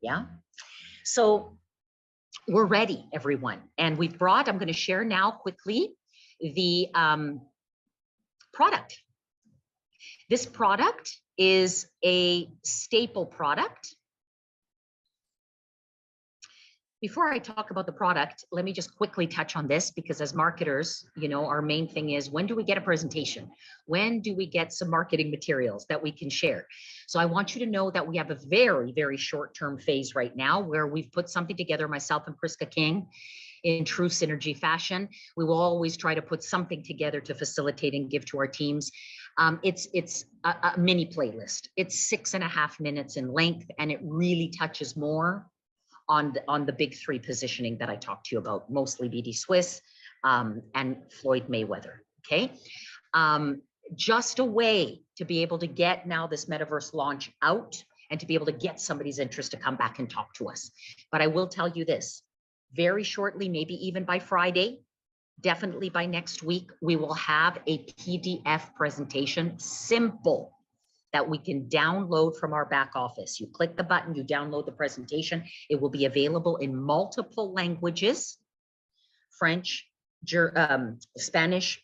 Yeah. So we're ready, everyone. And we've brought, I'm going to share now quickly the product. This product is a staple product. Before I talk about the product, let me just quickly touch on this, because as marketers, you know, our main thing is, when do we get a presentation? When do we get some marketing materials that we can share? So I want you to know that we have a very, very short-term phase right now where we've put something together, myself and Priska King, in true synergy fashion. We will always try to put something together to facilitate and give to our teams. It's a mini playlist. It's 6.5 minutes in length, and it really touches more on the big three positioning that I talked to you about, mostly BD Swiss and Floyd Mayweather. Okay. Just a way to be able to get now this metaverse launch out and to be able to get somebody's interest to come back and talk to us. But I will tell you this, very shortly, maybe even by Friday, definitely by next week, we will have a PDF presentation, simple, that we can download from our back office. You click the button, you download the presentation. It will be available in multiple languages: French, Spanish,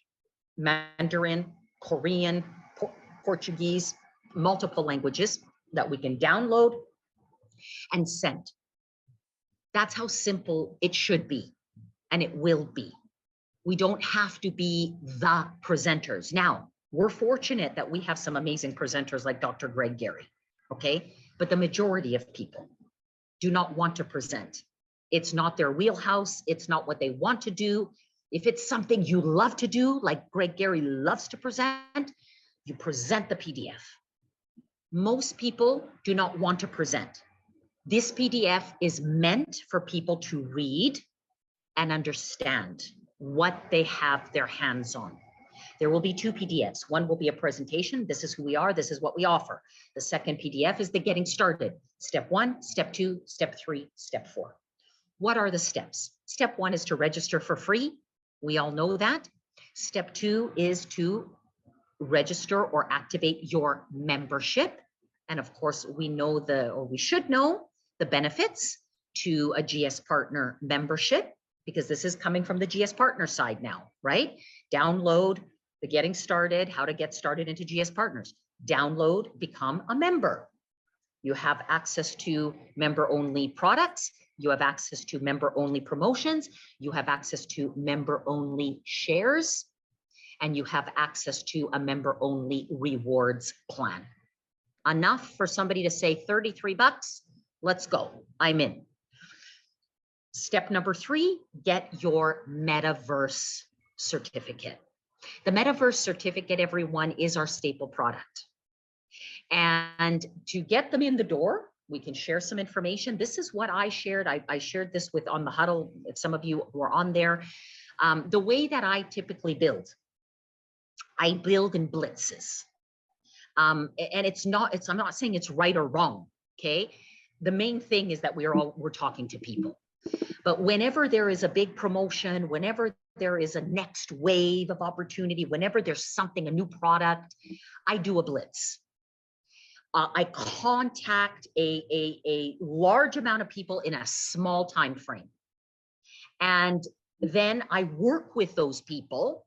Mandarin, Korean, Portuguese, multiple languages that we can download and send. That's how simple it should be, and it will be. We don't have to be the presenters. Now, we're fortunate that we have some amazing presenters like Dr. Greg Gary, okay? But the majority of people do not want to present. It's not their wheelhouse. It's not what they want to do. If it's something you love to do, like Greg Gary loves to present, you present the PDF. Most people do not want to present. This PDF is meant for people to read and understand what they have their hands on. There will be 2 PDFs. One will be a presentation. This is who we are. This is what we offer. The second PDF is the getting started. Step 1, step 2, step 3, step 4. What are the steps? Step 1 is to register for free. We all know that. Step 2 is to register or activate your membership. And of course, we know we should know the benefits to a GS Partner membership, because this is coming from the GS Partner side now, right? Download the getting started, how to get started into GS Partners. Download, become a member. You have access to member-only products. You have access to member-only promotions. You have access to member-only shares. And you have access to a member-only rewards plan. Enough for somebody to say, 33 bucks, let's go, I'm in. Step number 3, get your metaverse certificate. The metaverse certificate, everyone, is our staple product. And to get them in the door, we can share some information. This is what I shared. I shared this with on the huddle, if some of you were on there. The way that I typically build, I build in blitzes. And I'm not saying it's right or wrong, okay? The main thing is that we're talking to people. But whenever there is a big promotion, whenever there is a next wave of opportunity, whenever there's something, a new product, I do a blitz. I contact a large amount of people in a small time frame. And then I work with those people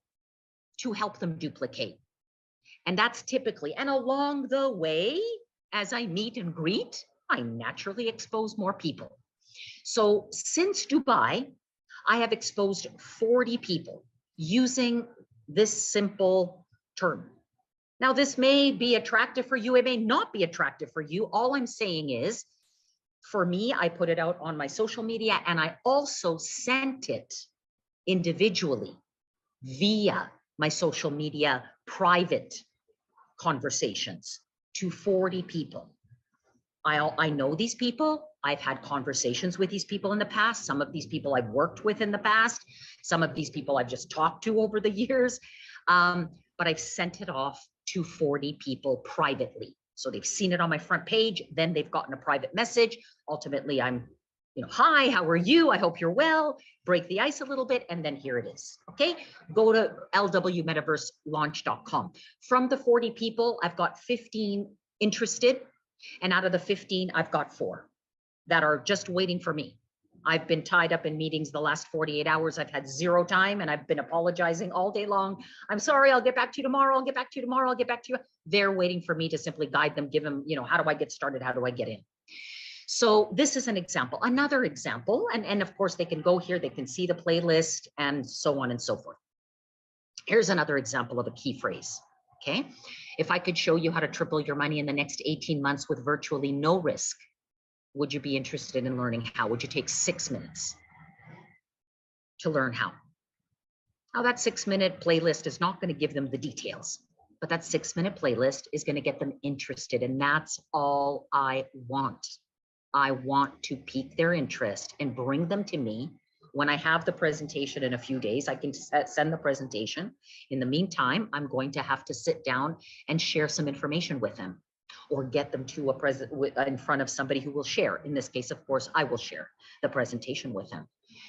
to help them duplicate. And that's typically, and along the way, as I meet and greet, I naturally expose more people. So since Dubai, I have exposed 40 people using this simple term. Now, this may be attractive for you. It may not be attractive for you. All I'm saying is, for me, I put it out on my social media, and I also sent it individually via my social media private conversations to 40 people. I know these people. I've had conversations with these people in the past. Some of these people I've worked with in the past. Some of these people I've just talked to over the years. But I've sent it off to 40 people privately. So they've seen it on my front page. Then they've gotten a private message. Ultimately, I'm, hi, how are you? I hope you're well. Break the ice a little bit. And then here it is. Okay. Go to lwmetaverselaunch.com. From the 40 people, I've got 15 interested. And out of the 15, I've got 4. that are just waiting for me. I've been tied up in meetings the last 48 hours. I've had zero time and I've been apologizing all day long. I'm sorry, I'll get back to you tomorrow. I'll get back to you tomorrow. I'll get back to you. They're waiting for me to simply guide them, give them, how do I get started? How do I get in? So this is an example. Another example, and of course they can go here, they can see the playlist and so on and so forth. Here's another example of a key phrase, okay? If I could show you how to triple your money in the next 18 months with virtually no risk, would you be interested in learning how? Would you take 6 minutes to learn how? Now that 6-minute playlist is not going to give them the details, but that 6-minute playlist is going to get them interested. And that's all I want. I want to pique their interest and bring them to me. When I have the presentation in a few days, I can send the presentation. In the meantime, I'm going to have to sit down and share some information with them, or get them to in front of somebody who will share. In this case, of course, I will share the presentation with them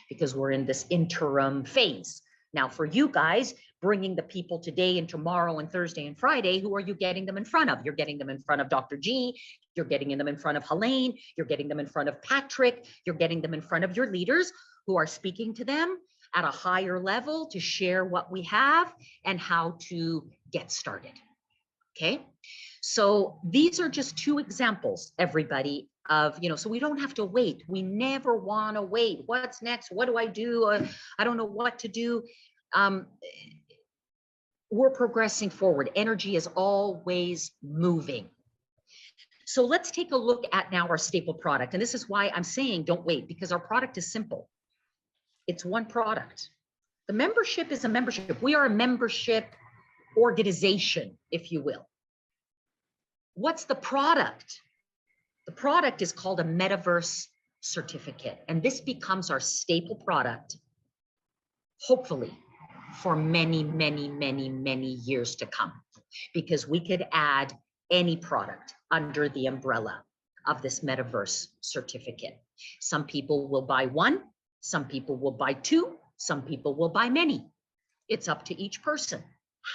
because we're in this interim phase. Now for you guys, bringing the people today and tomorrow and Thursday and Friday, who are you getting them in front of? You're getting them in front of Dr. G, you're getting them in front of Helene, you're getting them in front of Patrick, you're getting them in front of your leaders who are speaking to them at a higher level to share what we have and how to get started, okay? So these are just 2 examples, everybody, of, so we don't have to wait. We never want to wait. What's next? What do I do? I don't know what to do. We're progressing forward. Energy is always moving. So let's take a look at now our staple product. And this is why I'm saying don't wait, because our product is simple. It's one product. The membership is a membership. We are a membership organization, if you will. What's the product? The product is called a metaverse certificate, and this becomes our staple product, hopefully, for many, many, many, many years to come, because we could add any product under the umbrella of this metaverse certificate. Some people will buy one, some people will buy 2, some people will buy many. It's up to each person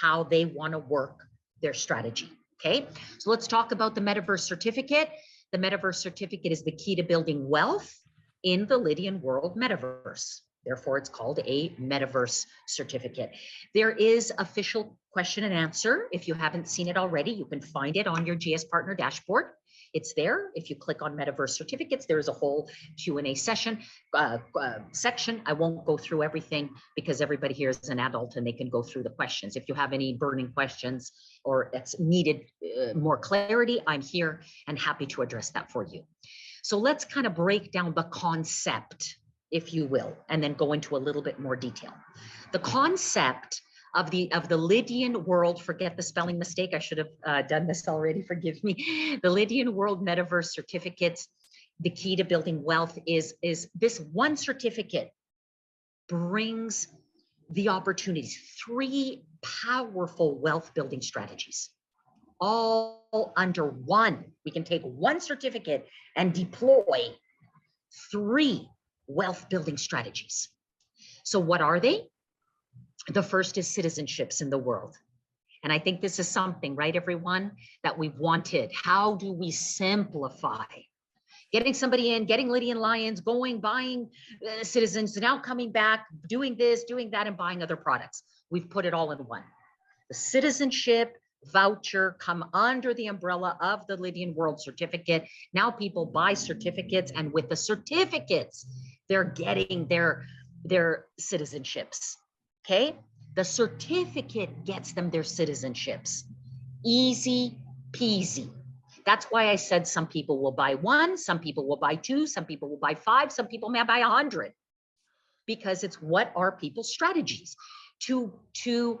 how they want to work their strategy. Okay, so let's talk about the metaverse certificate. The metaverse certificate is the key to building wealth in the Lydian world metaverse. Therefore, it's called a metaverse certificate. There is official question and answer. If you haven't seen it already, you can find it on your GS Partner dashboard. It's there. If you click on metaverse certificates, there's a whole Q&A section. I won't go through everything because everybody here is an adult and they can go through the questions. If you have any burning questions or it's needed more clarity, I'm here and happy to address that for you. So let's kind of break down the concept, if you will, and then go into a little bit more detail. The concept of the Lydian world, forget the spelling mistake, I should have done this already, forgive me. The Lydian world metaverse certificates, the key to building wealth is this one certificate brings the opportunities, 3 powerful wealth building strategies, all under one. We can take one certificate and deploy 3 wealth building strategies. So what are they? The first is citizenships in the world. And I think this is something, right, everyone, that we've wanted. How do we simplify getting somebody in, getting Lydian Lions, going, buying citizens, now coming back, doing this, doing that, and buying other products? We've put it all in one. The citizenship voucher come under the umbrella of the Lydian World Certificate. Now people buy certificates, and with the certificates, they're getting their citizenships. Okay, the certificate gets them their citizenships. Easy peasy. That's why I said some people will buy 1, some people will buy 2, some people will buy 5, some people may buy 100, because it's what are people's strategies to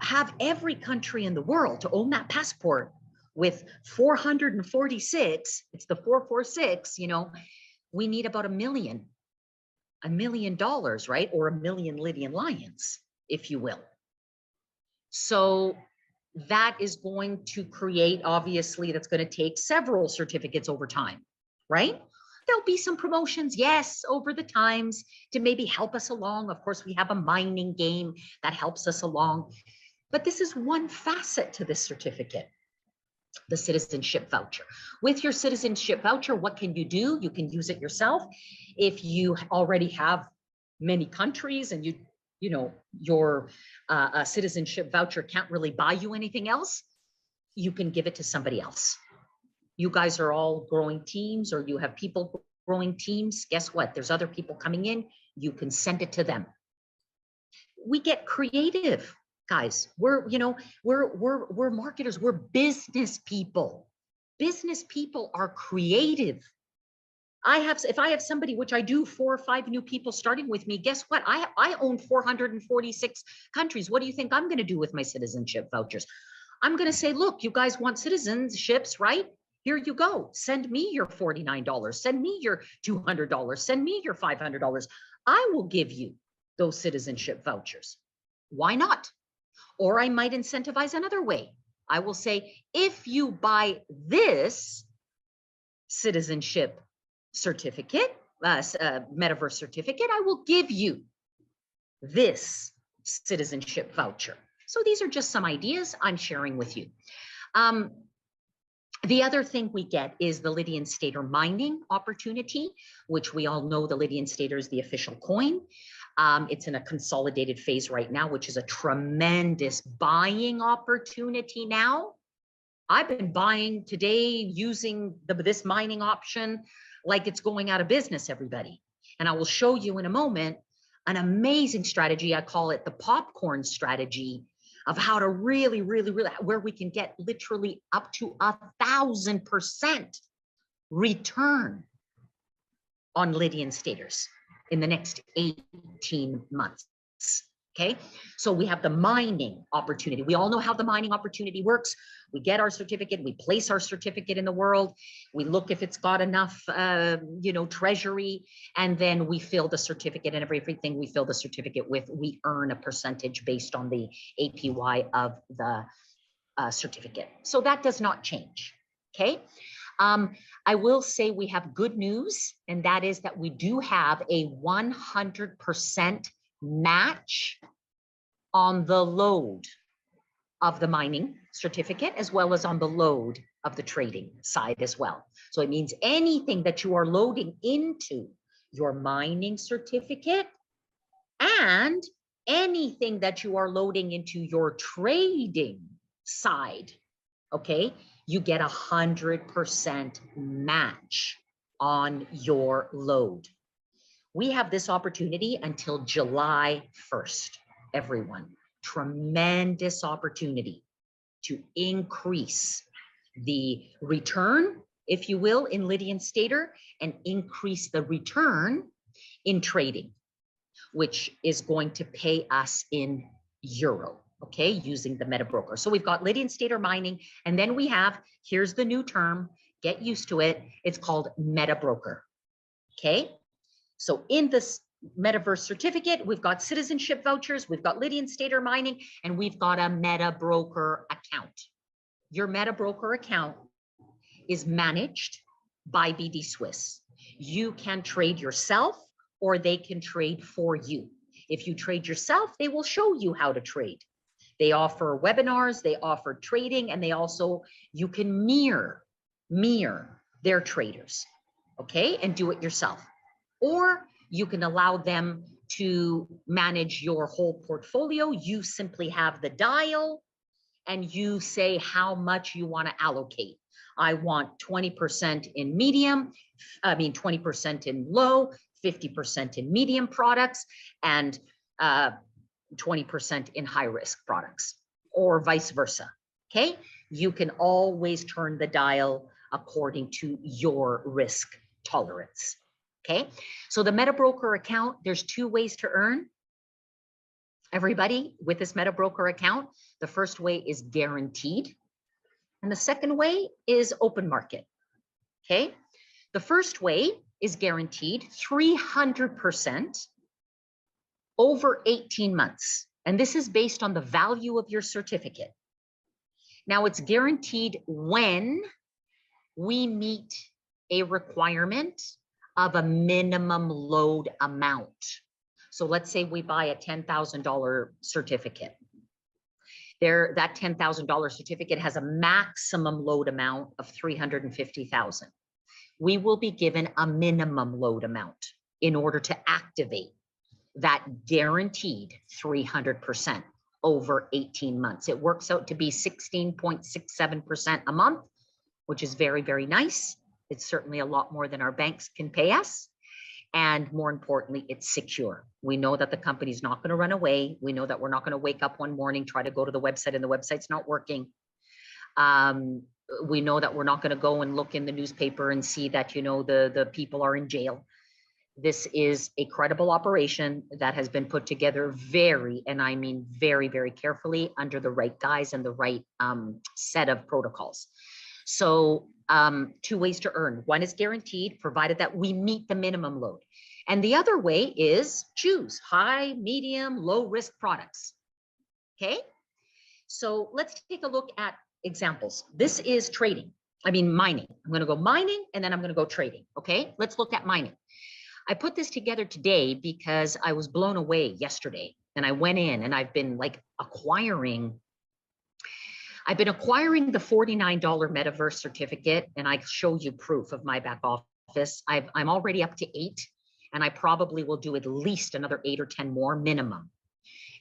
have every country in the world to own that passport with 446. It's the 446. We need about $1 million, right? Or 1 million Lydian Lions, if you will. So that is going to create, obviously, that's going to take several certificates over time, right? There'll be some promotions, yes, over the times to maybe help us along. Of course, we have a mining game that helps us along, but this is one facet to this certificate. the citizenship voucher. With your citizenship voucher, what can you do? You can use it yourself. If you already have many countries and you know, your citizenship voucher can't really buy you anything else, you can give it to somebody else. You guys are all growing teams, or you have people growing teams. Guess what? There's other people coming in. You can send it to them. We get creative, guys. We're marketers. We're business people. Business people are creative. If I have somebody, which I do, 4 or 5 new people starting with me, guess what? I own 446 countries. What do you think I'm going to do with my citizenship vouchers? I'm going to say, look, you guys want citizenships, right? Here you go. Send me your $49. Send me your $200. Send me your $500. I will give you those citizenship vouchers. Why not? Or I might incentivize another way. I will say, if you buy this citizenship certificate, metaverse certificate, I will give you this citizenship voucher. So these are just some ideas I'm sharing with you. The other thing we get is the Lydian Stator mining opportunity, which we all know the Lydian Stator is the official coin. It's in a consolidated phase right now, which is a tremendous buying opportunity now. I've been buying today using this mining option like it's going out of business, everybody. And I will show you in a moment an amazing strategy. I call it the popcorn strategy of how to really, where we can get literally up to 1,000% return on Lydian Stators in the next 18 months. Okay, so we have the mining opportunity. We all know how the mining opportunity works. We get our certificate, we place our certificate in the world, we look if it's got enough, treasury, and then we fill the certificate, and everything we fill the certificate with, we earn a percentage based on the APY of the certificate. So that does not change. Okay. I will say we have good news, and that is that we do have a 100% match on the load of the mining certificate, as well as on the load of the trading side as well. So it means anything that you are loading into your mining certificate and anything that you are loading into your trading side, okay, you get 100% match on your load. We have this opportunity until July 1st, everyone. Tremendous opportunity to increase the return, if you will, in Lydian Stator, and increase the return in trading, which is going to pay us in euro, okay, using the meta broker. So we've got Lydian Stator mining, and then we have, here's the new term, get used to it, it's called meta broker, okay? So in this metaverse certificate, we've got citizenship vouchers, we've got Lydian Stator mining, and we've got a meta broker account. Your meta broker account is managed by BD Swiss. You can trade yourself, or they can trade for you. If you trade yourself, they will show you how to trade. They offer webinars, they offer trading, and they also, you can mirror their traders, okay, and do it yourself. Or you can allow them to manage your whole portfolio. You simply have the dial and you say how much you want to allocate. I want 20% in medium, 20% in low, 50% in medium products, and 20% in high risk products, or vice versa. Okay. You can always turn the dial according to your risk tolerance. Okay, so the meta broker account, there's 2 ways to earn. Everybody with this meta broker account, the first way is guaranteed, and the second way is open market. Okay, the first way is guaranteed 300% over 18 months, and this is based on the value of your certificate. Now it's guaranteed when we meet a requirement of a minimum load amount. So let's say we buy a $10,000 certificate. That $10,000 certificate has a maximum load amount of 350,000. We will be given a minimum load amount in order to activate that guaranteed 300% over 18 months. It works out to be 16.67% a month, which is very, very nice. It's certainly a lot more than our banks can pay us. And more importantly, it's secure. We know that the company's not going to run away. We know that we're not going to wake up one morning, try to go to the website and the website's not working. We know that we're not going to go and look in the newspaper and see that, the people are in jail. This is a credible operation that has been put together very, and I mean very, very carefully under the right guise and the right set of protocols. So 2 ways to earn. One is guaranteed, provided that we meet the minimum load. And the other way is choose high, medium, low risk products. Okay. So let's take a look at examples. This is mining. I'm going to go mining and then I'm going to go trading. Okay. Let's look at mining. I put this together today because I was blown away yesterday and I went in and I've been acquiring the $49 Metaverse certificate, and I show you proof of my back office. I'm already up to 8, and I probably will do at least another 8 or 10 more minimum,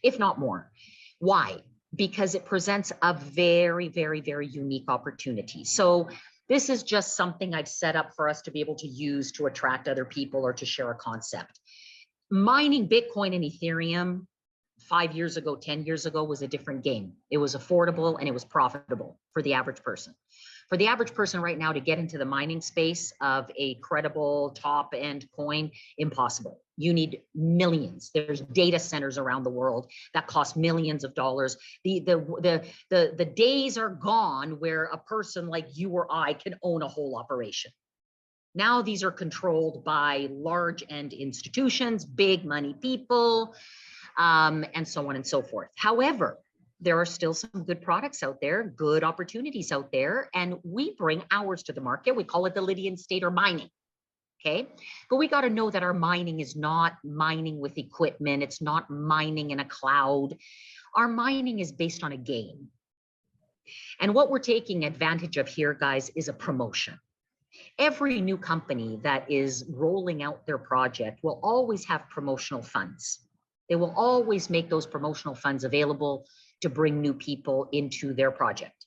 if not more. Why? Because it presents a very, very, very unique opportunity. So this is just something I've set up for us to be able to use to attract other people or to share a concept. Mining Bitcoin and Ethereum 5 years ago, 10 years ago was a different game. It was affordable and it was profitable for the average person. For the average person right now to get into the mining space of a credible top end coin, impossible. You need millions. There's data centers around the world that cost millions of dollars. The days are gone where a person like you or I can own a whole operation. Now these are controlled by large end institutions, big money people, and so on and so forth. However, there are still some good products out there, good opportunities out there, and we bring ours to the market. We call it the Lydian Stator mining. Okay, but we got to know that our mining is not mining with equipment. It's not mining in a cloud. Our mining is based on a game. And what we're taking advantage of here, guys, is a promotion. Every new company that is rolling out their project will always have promotional funds. They will always make those promotional funds available to bring new people into their project.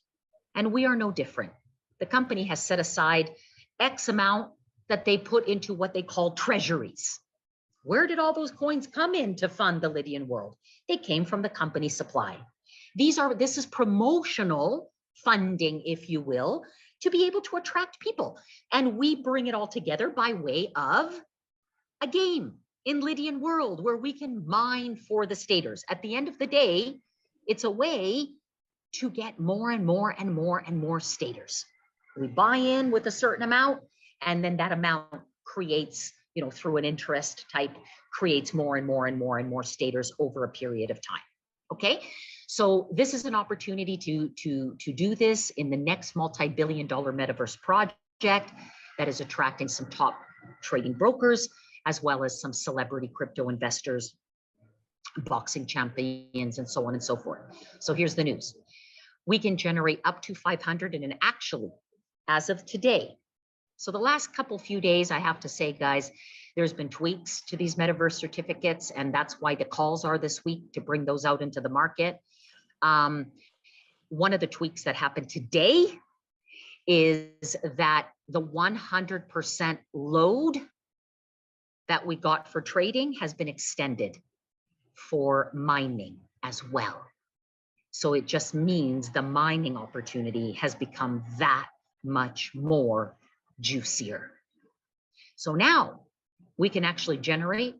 And we are no different. The company has set aside X amount that they put into what they call treasuries. Where did all those coins come in to fund the Lydian world? They came from the company supply. This is promotional funding, if you will, to be able to attract people. And we bring it all together by way of a game in Lydian world where we can mine for the stators. At the end of the day, it's a way to get more and more and more and more stators. We buy in with a certain amount, and then that amount creates, through an interest type, creates more and more and more and more stators over a period of time. Okay, so this is an opportunity to do this in the next multi-billion-dollar metaverse project that is attracting some top trading brokers, as well as some celebrity crypto investors, boxing champions, and so on and so forth. So here's the news. We can generate up to 500, and actually, as of today, so the last few days, I have to say, guys, there's been tweaks to these metaverse certificates, and that's why the calls are this week to bring those out into the market. One of the tweaks that happened today is that the 100% load that we got for trading has been extended for mining as well. So it just means the mining opportunity has become that much more juicier. So now we can actually generate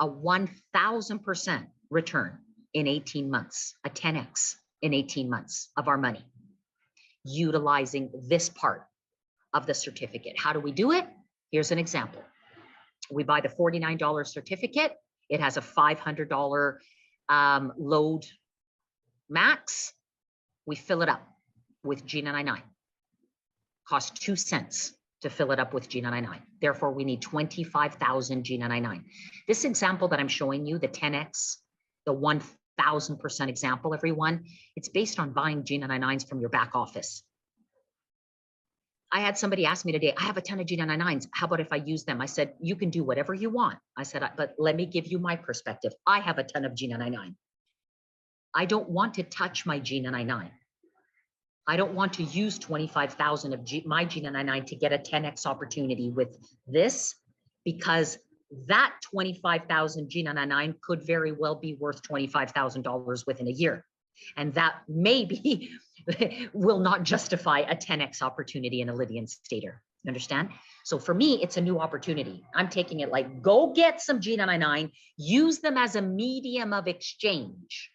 a 1,000% return in 18 months, a 10x in 18 months of our money, utilizing this part of the certificate. How do we do it? Here's an example. We buy the $49 certificate. It has a $500 load max. We fill it up with G99. Costs 2 cents to fill it up with G99. Therefore, we need 25,000 G99. This example that I'm showing you, the 10x, the 1000% example, everyone. It's based on buying G999s from your back office. I had somebody ask me today, I have a ton of G999s. How about if I use them? I said, you can do whatever you want. I said, but let me give you my perspective. I have a ton of G999. I don't want to touch my G999. I don't want to use 25,000 of my G999 to get a 10x opportunity with this, because that 25,000 G999 could very well be worth $25,000 within a year. And that maybe will not justify a 10x opportunity in a Lydian Stator. You understand? So for me, it's a new opportunity. I'm taking it like, go get some G999, use them as a medium of exchange.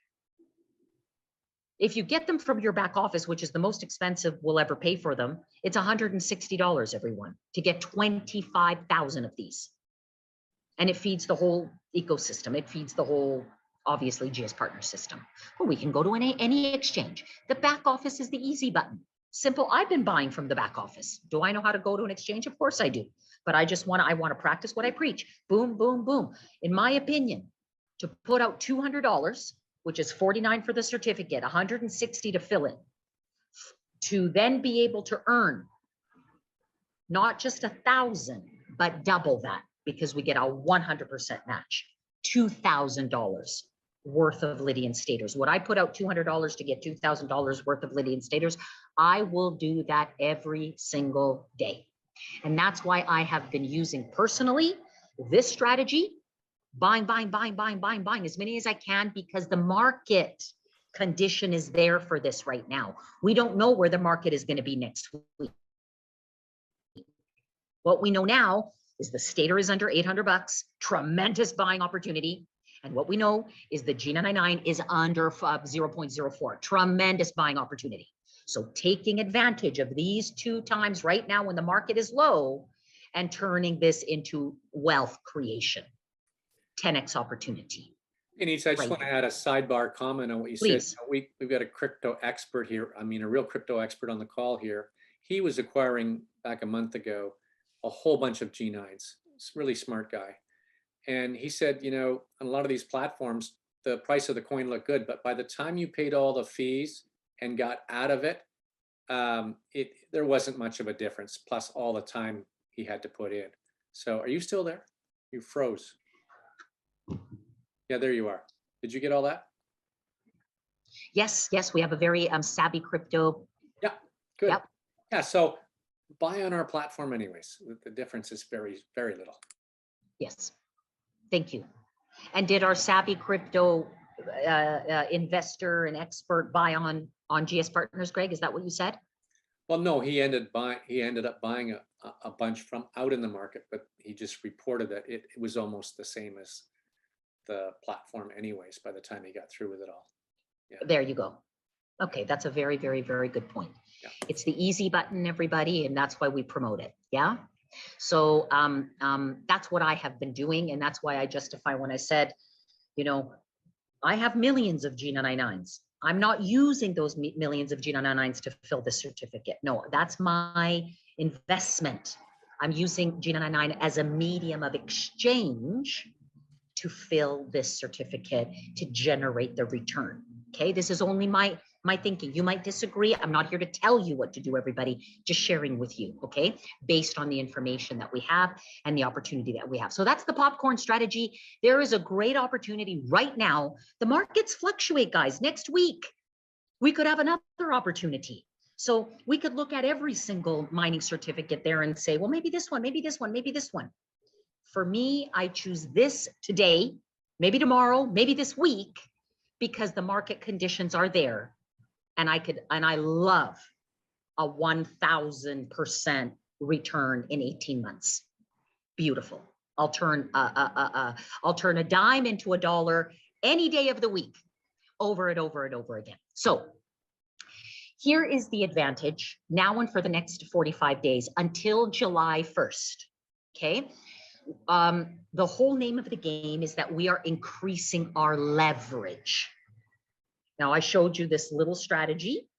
If you get them from your back office, which is the most expensive we'll ever pay for them, it's $160, everyone, to get 25,000 of these. And it feeds the whole ecosystem. It feeds the whole, obviously, GS partner system. Well, we can go to any exchange. The back office is the easy button. Simple. I've been buying from the back office. Do I know how to go to an exchange? Of course I do. But I want to practice what I preach. Boom, boom, boom. In my opinion, to put out $200, which is $49 for the certificate, $160 to fill it, to then be able to earn not just 1,000, but double that, because we get a 100% match, $2,000 worth of Lydian Stators. Would I put out $200 to get $2,000 worth of Lydian Stators? I will do that every single day. And that's why I have been using personally this strategy, buying as many as I can, because the market condition is there for this right now. We don't know where the market is going to be next week. What we know now is the Stator is under $800, tremendous buying opportunity. And what we know is the G999 is under 0.04, tremendous buying opportunity. So taking advantage of these 2 times right now when the market is low and turning this into wealth creation, 10x opportunity. Hey, Nitsa, I just want to add a sidebar comment on what you said. We've got a crypto expert here. I mean, a real crypto expert on the call here. He was acquiring back a month ago a whole bunch of G9s. He's a really smart guy. And he said, you know, on a lot of these platforms, the price of the coin looked good, but by the time you paid all the fees and got out of it, there wasn't much of a difference, plus all the time he had to put in. So are you still there? You froze. Yeah, there you are. Did you get all that? Yes, we have a very savvy crypto. Yeah, good. Yep. Yeah, so buy on our platform anyways. The difference is very, very little. Yes, thank you. And did our savvy crypto investor and expert buy on GS Partners, Greg? Is that what you said? Well, no, he ended up buying a bunch from out in the market, but he just reported that it was almost the same as the platform anyways by the time he got through with it all. Yeah. There you go. Okay, that's a very, very, very good point. Yeah. It's the easy button, everybody, and that's why we promote it. Yeah. So that's what I have been doing, and that's why I justify when I said, you know, I have millions of G999s. I'm not using those millions of G999s to fill the certificate. No, that's my investment. I'm using G999 as a medium of exchange to fill this certificate to generate the return. Okay, this is only my thinking. You might disagree. I'm not here to tell you what to do, everybody, just sharing with you, okay, based on the information that we have and the opportunity that we have. So that's the popcorn strategy. There is a great opportunity right now. The markets fluctuate, guys. Next week, we could have another opportunity. So we could look at every single mining certificate there and say, well, maybe this one, maybe this one, maybe this one. For me, I choose this today, maybe tomorrow, maybe this week, because the market conditions are there. And I love a 1,000% return in 18 months. Beautiful. I'll turn a dime into $1 any day of the week, over and over and over again. So here is the advantage now and for the next 45 days until July 1st. Okay. The whole name of the game is that we are increasing our leverage. Now, I showed you this little strategy.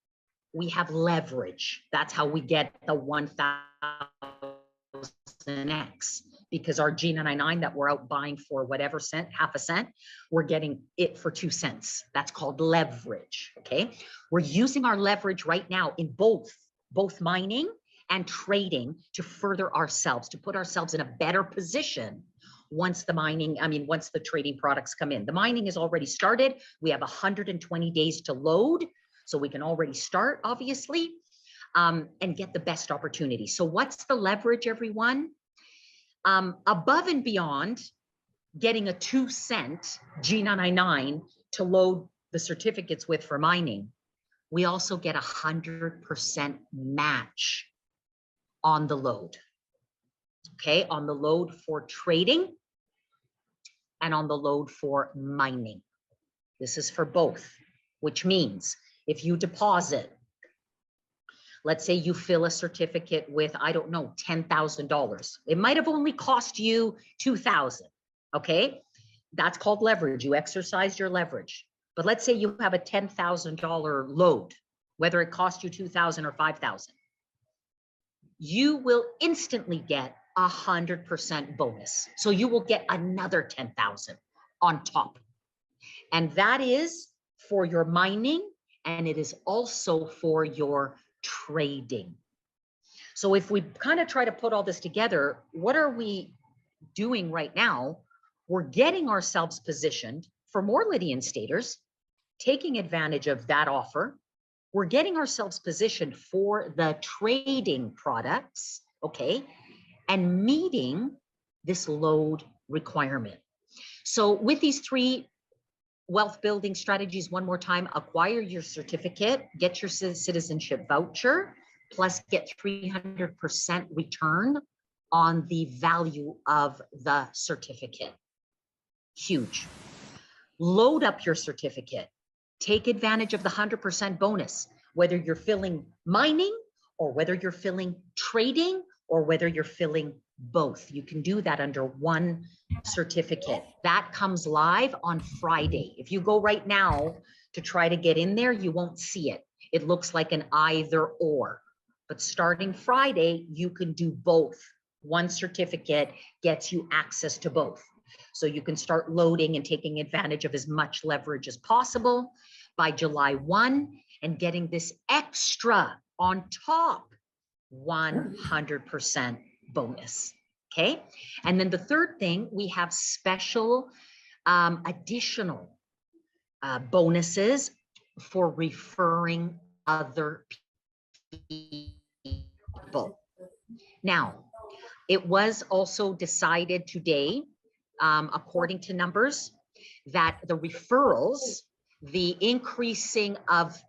We have leverage. That's how we get the 1,000x. because our G99 that we're out buying for whatever cent, half a cent, we're getting it for 2 cents. That's called leverage, okay? We're using our leverage right now in both mining and trading to further ourselves, to put ourselves in a better position once the trading products come in. The mining is already started. We have 120 days to load, so we can already start, obviously, and get the best opportunity. So what's the leverage, everyone? Above and beyond getting a 2 cent G99 to load the certificates with for mining, we also get 100% match on the load, okay? On the load for trading and on the load for mining. This is for both, which means if you deposit, let's say you fill a certificate with, I don't know, $10,000. It might have only cost you $2,000, okay? That's called leverage. You exercise your leverage. But let's say you have a $10,000 load, whether it cost you $2,000 or $5,000. You will instantly get 100% bonus. So you will get another 10,000 on top. And that is for your mining, and it is also for your trading. So if we kind of try to put all this together, what are we doing right now? We're getting ourselves positioned for more Lydian stators, taking advantage of that offer. We're getting ourselves positioned for the trading products, okay, and meeting this load requirement. So with these 3 wealth building strategies, one more time: acquire your certificate, get your citizenship voucher, plus get 300% return on the value of the certificate. Huge. Load up your certificate. Take advantage of the 100% bonus, whether you're filling mining or whether you're filling trading or whether you're filling both. You can do that under one certificate. That comes live on Friday. If you go right now to try to get in there, you won't see it. It looks like an either or. But starting Friday, you can do both. One certificate gets you access to both. So you can start loading and taking advantage of as much leverage as possible by July 1 and getting this extra on top 100% bonus. Okay. And then the third thing, we have special additional bonuses for referring other people. Now, it was also decided today, according to numbers, that the referrals, the increasing of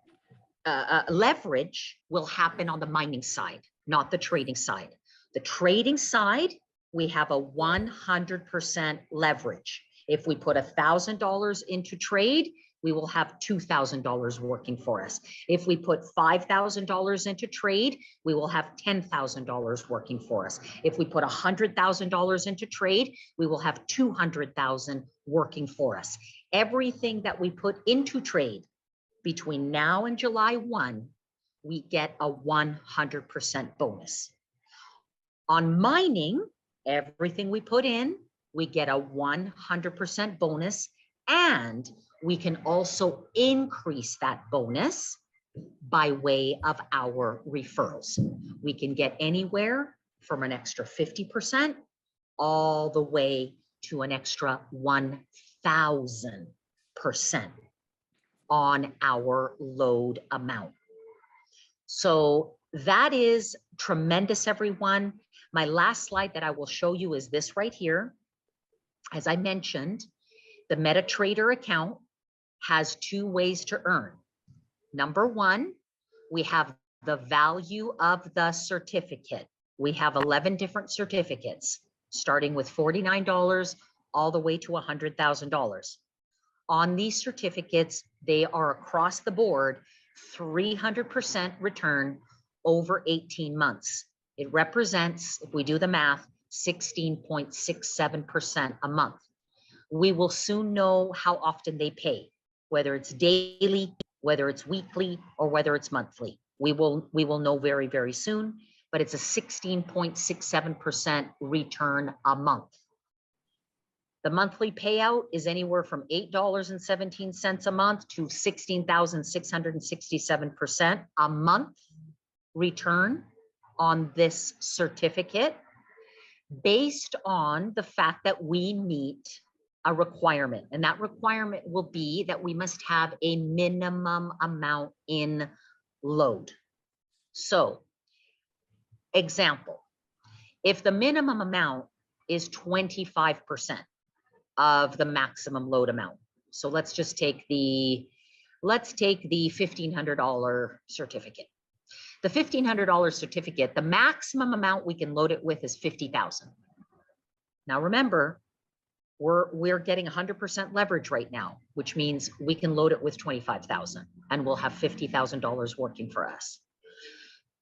leverage will happen on the mining side, not the trading side. The trading side, we have a 100% leverage. If we put $1,000 into trade, we will have $2,000 working for us. If we put $5,000 into trade, we will have $10,000 working for us. If we put $100,000 into trade, we will have $200,000 working for us. Everything that we put into trade between now and July 1, we get a 100% bonus. On mining, everything we put in, we get a 100% bonus, and we can also increase that bonus by way of our referrals. We can get anywhere from an extra 50% all the way to an extra 1,000% on our load amount. So that is tremendous, everyone. My last slide that I will show you is this right here. As I mentioned, the MetaTrader account has 2 ways to earn. Number 1, we have the value of the certificate. We have 11 different certificates, starting with $49 all the way to $100,000. On these certificates, they are across the board 300% return over 18 months. It represents, if we do the math, 16.67% a month. We will soon know how often they pay, whether it's daily, whether it's weekly, or whether it's monthly. We will know very, very soon. but it's a 16.67% return a month. The monthly payout is anywhere from $8.17 a month to 16,667% a month return on this certificate, based on the fact that we meet a requirement. And that requirement will be that we must have a minimum amount in load. So, example, if the minimum amount is 25% of the maximum load amount. So let's just take the $1,500 certificate. The $1,500 certificate, the maximum amount we can load it with is 50,000. Now remember, we're getting 100% leverage right now, which means we can load it with 25,000 and we'll have $50,000 working for us.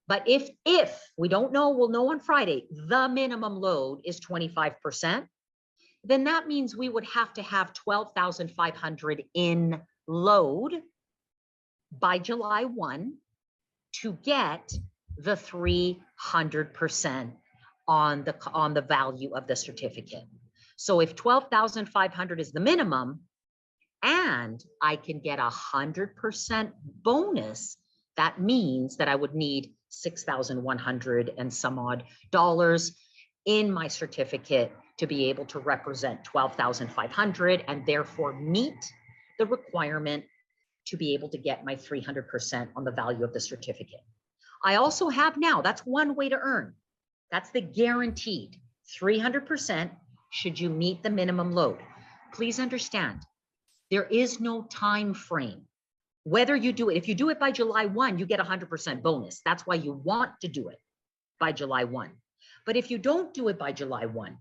But if we don't know, we'll know on Friday, the minimum load is 25%, then that means we would have to have 12,500 in load by July 1 to get the 300% on the value of the certificate. So if 12,500 is the minimum and I can get 100% bonus, that means that I would need 6,100 and some odd dollars in my certificate to be able to represent 12,500 and therefore meet the requirement to be able to get my 300% on the value of the certificate. I also have now, that's one way to earn. That's the guaranteed 300% should you meet the minimum load. Please understand, there is no time frame. Whether you do it, if you do it by July 1, you get 100% bonus. That's why you want to do it by July 1. But if you don't do it by July 1,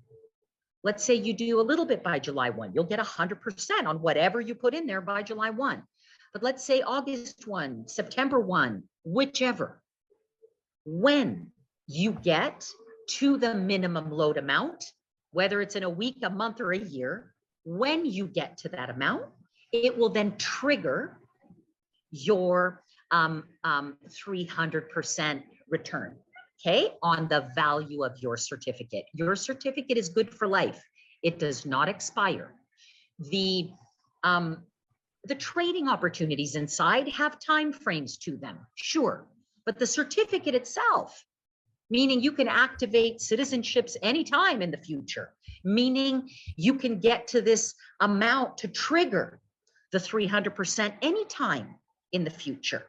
let's say you do a little bit by July 1, you'll get 100% on whatever you put in there by July 1. But let's say August 1, September 1, whichever. When you get to the minimum load amount, whether it's in a week, a month, or a year, when you get to that amount, it will then trigger your 300% return, okay, on the value of your certificate. Your certificate is good for life. It does not expire. The trading opportunities inside have time frames to them, sure, but the certificate itself, meaning you can activate citizenships anytime in the future, meaning you can get to this amount to trigger the 300% anytime in the future.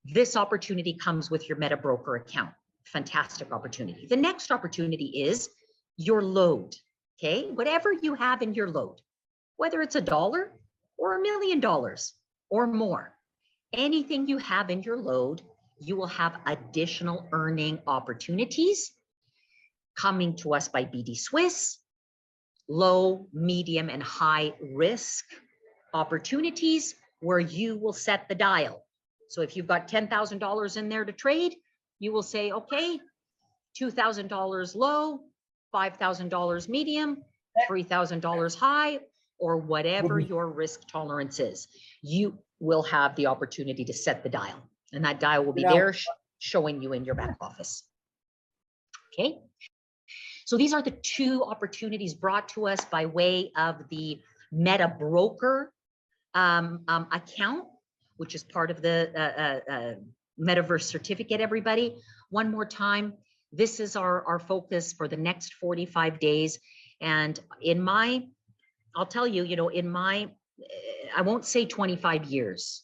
This opportunity comes with your Meta Broker account. Fantastic opportunity. The next opportunity is your load, okay? Whatever you have in your load, whether it's $1 or $1 million or more, anything you have in your load, you will have additional earning opportunities coming to us by BD Swiss, low, medium, and high risk opportunities where you will set the dial. So if you've got $10,000 in there to trade, you will say, okay, $2,000 low, $5,000 medium, $3,000 high, or whatever your risk tolerance is. You will have the opportunity to set the dial, and that dial will be there showing you in your back office. Okay. So these are the two opportunities brought to us by way of the Meta Broker account, which is part of the Metaverse certificate, everybody. One more time, this is our focus for the next 45 days. And I'll tell you, in my, I won't say 25 years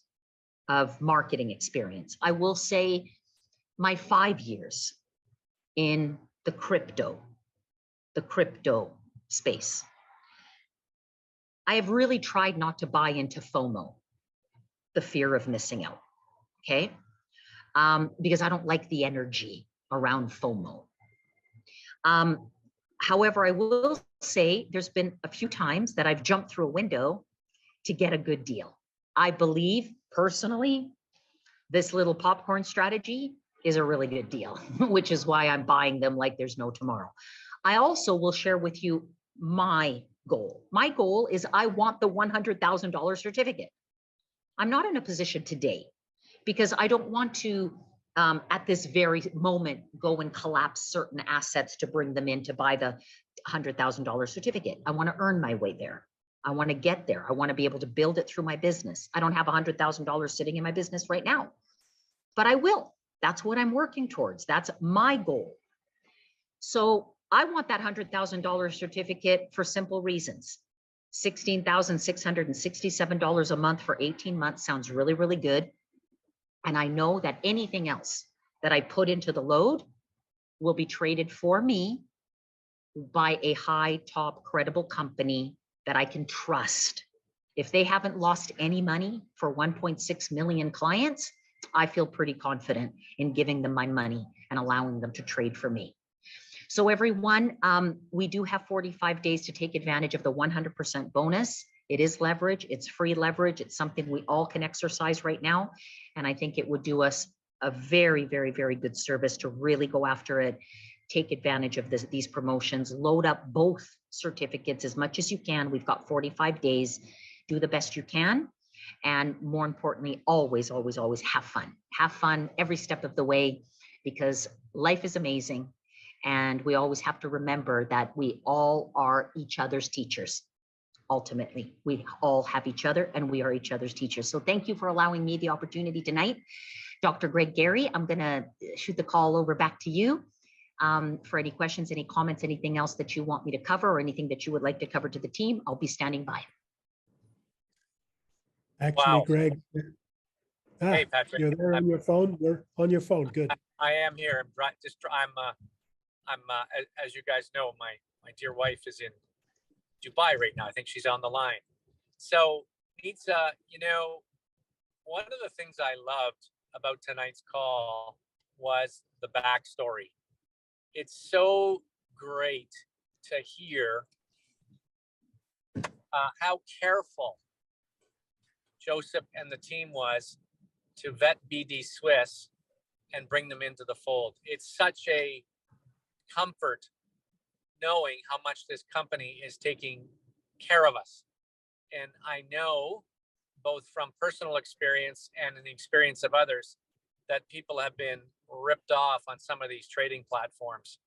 of marketing experience. I will say my 5 years in the crypto space. I have really tried not to buy into FOMO, the fear of missing out, okay? Because I don't like the energy around FOMO. However, I will say there's been a few times that I've jumped through a window to get a good deal. I believe personally, this little popcorn strategy is a really good deal, which is why I'm buying them like there's no tomorrow. I also will share with you my goal. My goal is I want the $100,000 certificate. I'm not in a position today because I don't want to at this very moment go and collapse certain assets to bring them in to buy the $100,000 certificate. I want to earn my way there. I want to get there. I want to be able to build it through my business. I don't have $100,000 sitting in my business right now, but I will. That's what I'm working towards. That's my goal. So I want that $100,000 certificate for simple reasons. $16,667 a month for 18 months sounds really, really good. And I know that anything else that I put into the load will be traded for me by a high top credible company that I can trust. If they haven't lost any money for 1.6 million clients, I feel pretty confident in giving them my money and allowing them to trade for me. So everyone, we do have 45 days to take advantage of the 100% bonus. It is leverage. It's free leverage. It's something we all can exercise right now. And I think it would do us a very, very, very good service to really go after it, take advantage of these promotions, load up both certificates as much as you can. We've got 45 days. Do the best you can. And more importantly, always, always, always have fun. Have fun every step of the way, because life is amazing. And we always have to remember that we all are each other's teachers. Ultimately, we all have each other and we are each other's teachers. So thank you for allowing me the opportunity tonight. Dr. Greg Gary, I'm going to shoot the call over back to you for any questions, any comments, anything else that you want me to cover or anything that you would like to cover to the team. I'll be standing by. Actually, wow. Greg. Hey, Patrick. You're there on your phone? You're on your phone. Good. I am here. I'm as you guys know, my dear wife is in Dubai right now. I think she's on the line. So, Nitsa, you know, one of the things I loved about tonight's call was the backstory. It's so great to hear how careful Joseph and the team was to vet BD Swiss and bring them into the fold. It's such a comfort knowing how much this company is taking care of us. And I know, both from personal experience and in the experience of others, that people have been ripped off on some of these trading platforms.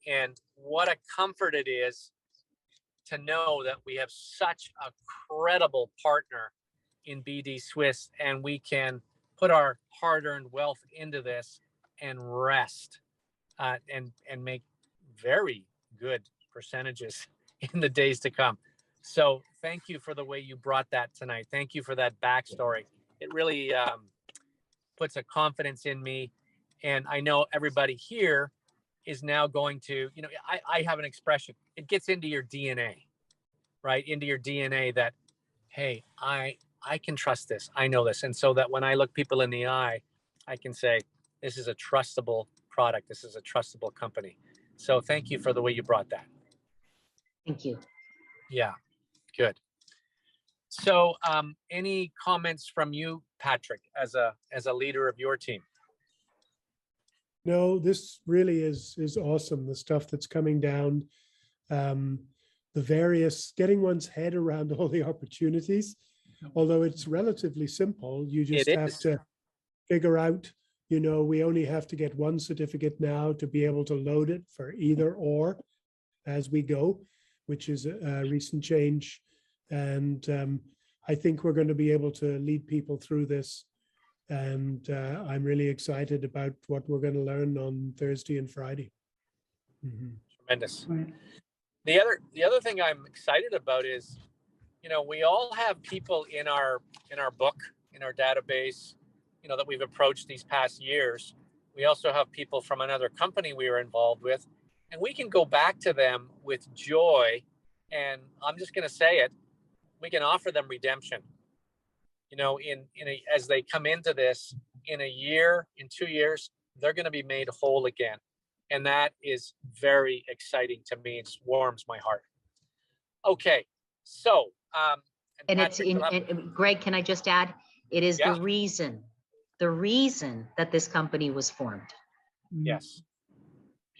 And what a comfort it is to know that we have such a credible partner in BD Swiss, and we can put our hard-earned wealth into this and rest and make very good percentages in the days to come. So thank you for the way you brought that tonight. Thank you for that backstory. It really puts a confidence in me. And I know everybody here is now going to, you know, I have an expression. It gets into your DNA, right? Into your DNA that, hey, I can trust this. I know this. And so that when I look people in the eye, I can say, this is a trustable product. This is a trustable company. So thank you for the way you brought that. Thank you. Yeah, good. So any comments from you, Patrick, as a leader of your team? No, this really is awesome. The stuff that's coming down, the various, getting one's head around all the opportunities, although it's relatively simple. You just have to figure out, you know, we only have to get one certificate now to be able to load it for either or as we go, which is a recent change. And I think we're going to be able to lead people through this. And I'm really excited about what we're going to learn on Thursday and Friday. Mm-hmm. Tremendous. Right. The other thing I'm excited about is, you know, we all have people in our book, in our database, you know, that we've approached these past years. We also have people from another company we were involved with, and we can go back to them with joy. And I'm just going to say it, we can offer them redemption. You know, as they come into this in a year, in 2 years, they're going to be made whole again. And that is very exciting to me. It just warms my heart. Okay. So, and Patrick, and Greg, can I just add, it is the reason that this company was formed. Yes.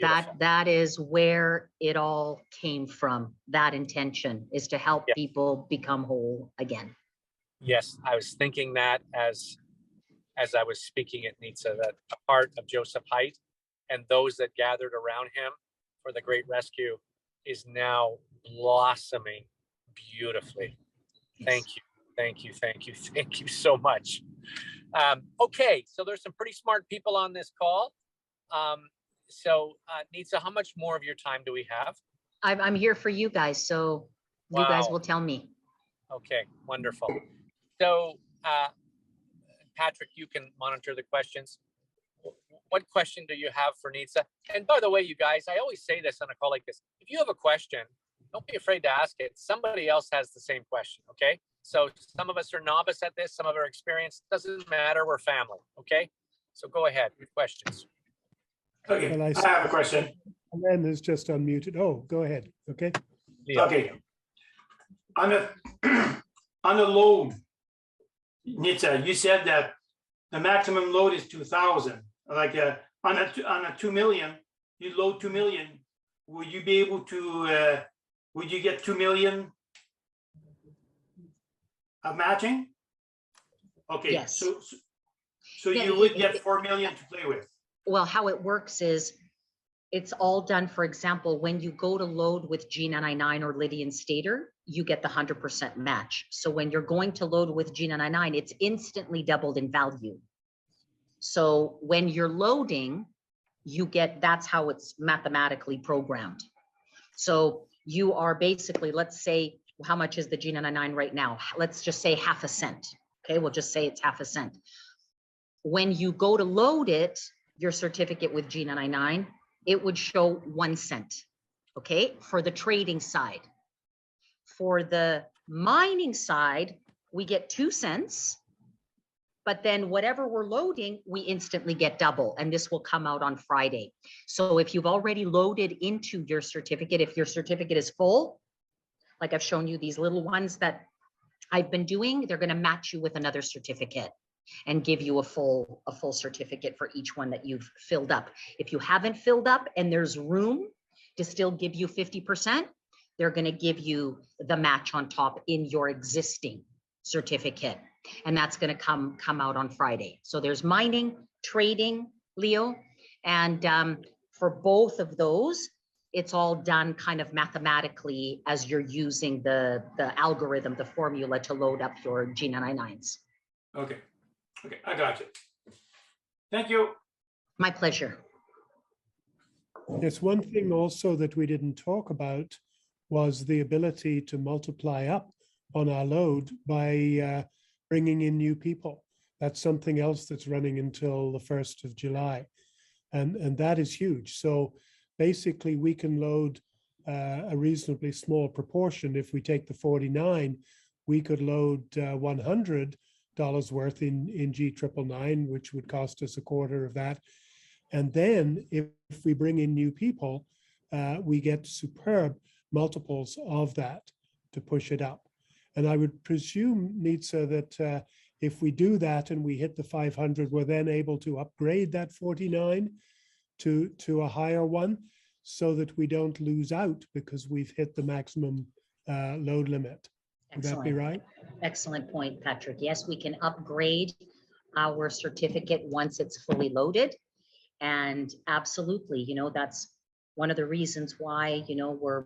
That is where it all came from. That intention is to help people become whole again. Yes, I was thinking that as as I was speaking at Nitsa, that a part of Joseph Haidt and those that gathered around him for the Great Rescue is now blossoming beautifully. Thank you, thank you, thank you, thank you so much. Okay, so there's some pretty smart people on this call. Nitsa, how much more of your time do we have? I'm here for you guys, so you guys will tell me. Okay, wonderful. So, Patrick, you can monitor the questions. What question do you have for Nitsa? And by the way, you guys, I always say this on a call like this. If you have a question, don't be afraid to ask it. Somebody else has the same question, okay? So some of us are novice at this, some of our experience. Doesn't matter, we're family, okay? So go ahead with questions. Okay, Well, I have a question. Len is just unmuted. Oh, go ahead. Okay. Leo. Okay. On a on a load, Nitsa, you said that the maximum load is 2,000. Like on a 2 million, you load 2 million. Would you be able to? Would you get 2 million of matching? Okay. Yes. So Yeah, you would get 4 million to play with. Well, how it works is it's all done. For example, when you go to load with G99 or Lydian Stator, you get the 100% match. So when you're going to load with G99, it's instantly doubled in value. So when you're loading, you get, that's how it's mathematically programmed. So you are basically, let's say, how much is the G99 right now? Let's just say half a cent. Okay, we'll just say it's half a cent. When you go to load it, your certificate with G99, it would show 1 cent, okay, for the trading side. For the mining side, we get 2 cents, but then whatever we're loading, we instantly get double, and this will come out on Friday. So if you've already loaded into your certificate, if your certificate is full, like I've shown you these little ones that I've been doing, they're gonna match you with another certificate and give you a full certificate for each one that you've filled up. If you haven't filled up and there's room to still give you 50%, they're going to give you the match on top in your existing certificate. And that's going to come out on Friday. So there's mining, trading, Leo, and for both of those, it's all done kind of mathematically as you're using the algorithm, the formula to load up your G99s. Okay. Okay, I got you. Thank you. My pleasure. There's one thing also that we didn't talk about was the ability to multiply up on our load by bringing in new people. That's something else that's running until the 1st of July. And that is huge. So basically we can load a reasonably small proportion. If we take the 49, we could load $100 worth in G999, which would cost us a quarter of that. And then if we bring in new people, we get superb multiples of that to push it up. And I would presume, Nitsa, that if we do that and we hit the 500, we're then able to upgrade that 49 to a higher one so that we don't lose out because we've hit the maximum load limit. Would that be right? Excellent point, Patrick. Yes, we can upgrade our certificate once it's fully loaded. And absolutely, you know, that's one of the reasons why, you know, we're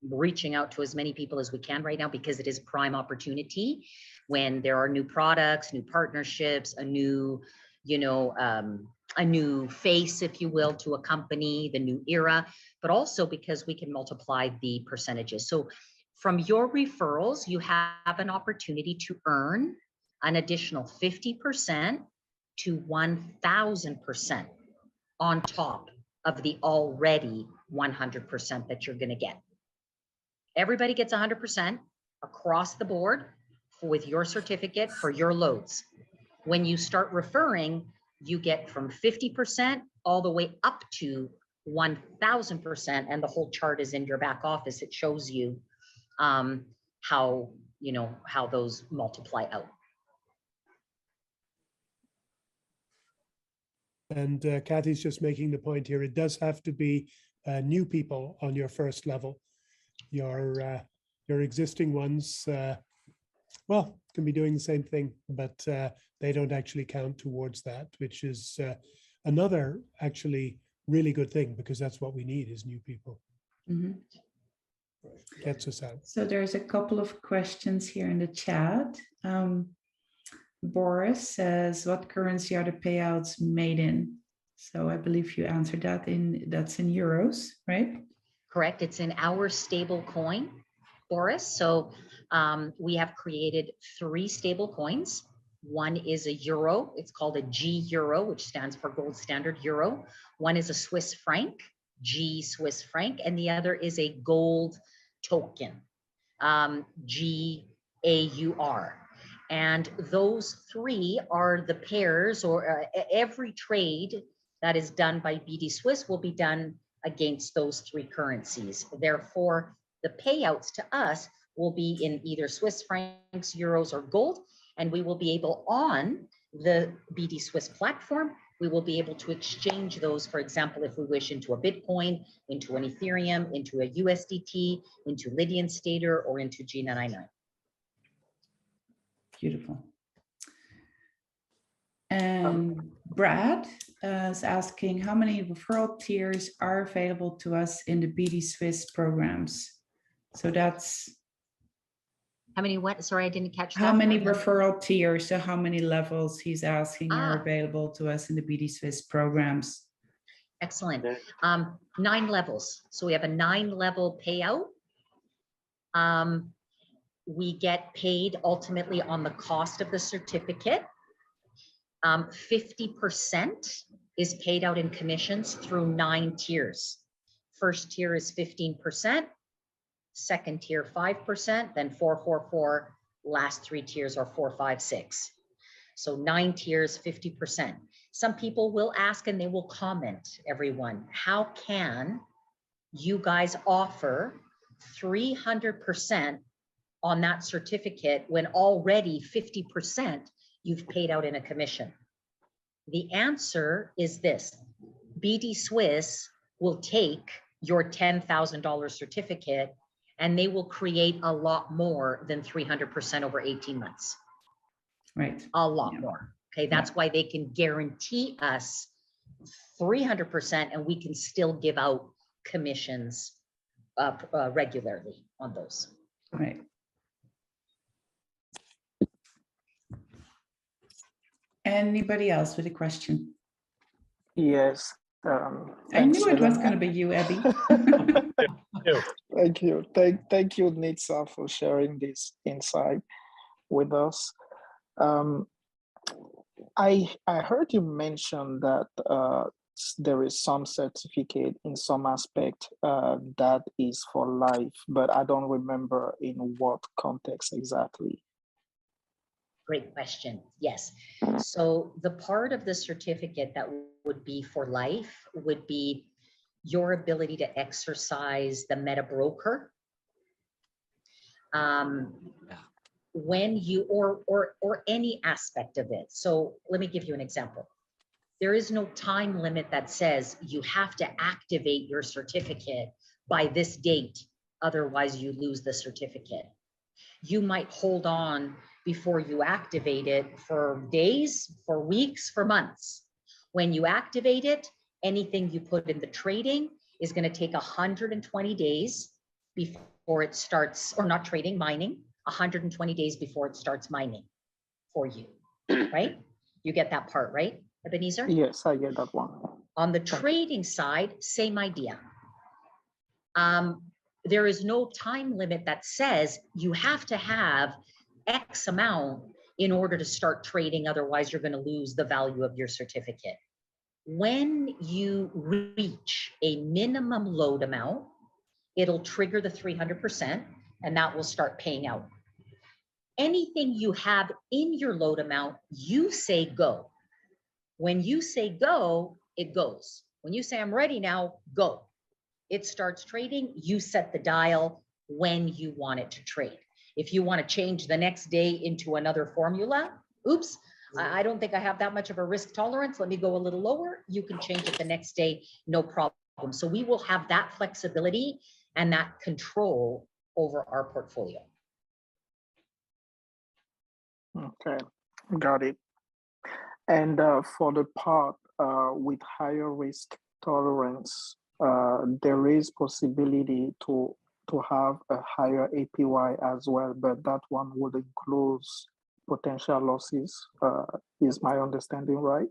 reaching out to as many people as we can right now, because it is prime opportunity when there are new products, new partnerships, a new, you know, a new face, if you will, to a company, the new era, but also because we can multiply the percentages. So from your referrals, you have an opportunity to earn an additional 50% to 1,000% on top of the already 100% that you're going to get. Everybody gets 100% across the board with your certificate for your loads. When you start referring, you get from 50% all the way up to 1,000%, and the whole chart is in your back office. It shows you how, you know, how those multiply out. And Kathy's just making the point here. It does have to be new people on your first level. Your existing ones, well, can be doing the same thing, but they don't actually count towards that, which is another actually really good thing, because that's what we need is new people. Mhm. Gets us out. So there's a couple of questions here in the chat. Boris says, what currency are the payouts made in? So I believe you answered that that's in euros, right? Correct. It's in our stable coin, Boris. So we have created 3 stable coins. One is a euro. It's called a G euro, which stands for gold standard euro. One is a Swiss franc, G Swiss franc, and the other is a gold token, GAUR. And those 3 are the pairs, or every trade that is done by BD Swiss will be done against those 3 currencies. Therefore, the payouts to us will be in either Swiss francs, euros, or gold, and we will be able, on the BD Swiss platform, we will be able to exchange those, for example, if we wish, into a Bitcoin, into an Ethereum, into a USDT, into Lydian Stator, or into G99. Beautiful. And Brad is asking, how many referral tiers are available to us in the BD Swiss programs? So that's How many what? Sorry, I didn't catch that. how many referral tiers, so how many levels he's asking are available to us in the BD Swiss programs. Excellent. 9 levels. So we have a 9-level payout. We get paid ultimately on the cost of the certificate. 50% is paid out in commissions through 9 tiers. First tier is 15%, second tier 5%, then 4, 4, 4, last 3 tiers are 4, 5, 6. So 9 tiers, 50%. Some people will ask, and they will comment, everyone, how can you guys offer 300% on that certificate when already 50% you've paid out in a commission? The answer is this: BD Swiss will take your $10,000 certificate and they will create a lot more than 300% over 18 months. Right. A lot more. Okay, that's why they can guarantee us 300% and we can still give out commissions regularly on those. Right. Anybody else with a question? Yes. I knew it was going to be you, Abby. Thank you. Thank you, Nitsa, for sharing this insight with us. I heard you mention that there is some certificate in some aspect that is for life, but I don't remember in what context exactly. Great question. Yes. So the part of the certificate that would be for life would be your ability to exercise the meta broker. When you, or any aspect of it. So let me give you an example. There is no time limit that says you have to activate your certificate by this date, otherwise you lose the certificate. You might hold on before you activate it for days, for weeks, for months. When you activate it, anything you put in the trading is going to take 120 days before it starts, or not trading, mining, 120 days before it starts mining for you, right? You get that part, right, Ebenezer? Yes, I get that one. On the trading side, same idea. There is no time limit that says you have to have X amount in order to start trading, otherwise you're going to lose the value of your certificate. When you reach a minimum load amount, it'll trigger the 300% and that will start paying out. Anything you have in your load amount, you say go. When you say go, it goes. When you say I'm ready now, go. It starts trading. You set the dial when you want it to trade. If you want to change the next day into another formula, oops, I don't think I have that much of a risk tolerance. Let me go a little lower. You can change it the next day, no problem. So we will have that flexibility and that control over our portfolio. Okay, got it. And for the part with higher risk tolerance, there is possibility to have a higher APY as well, but that one would include potential losses. Is my understanding right?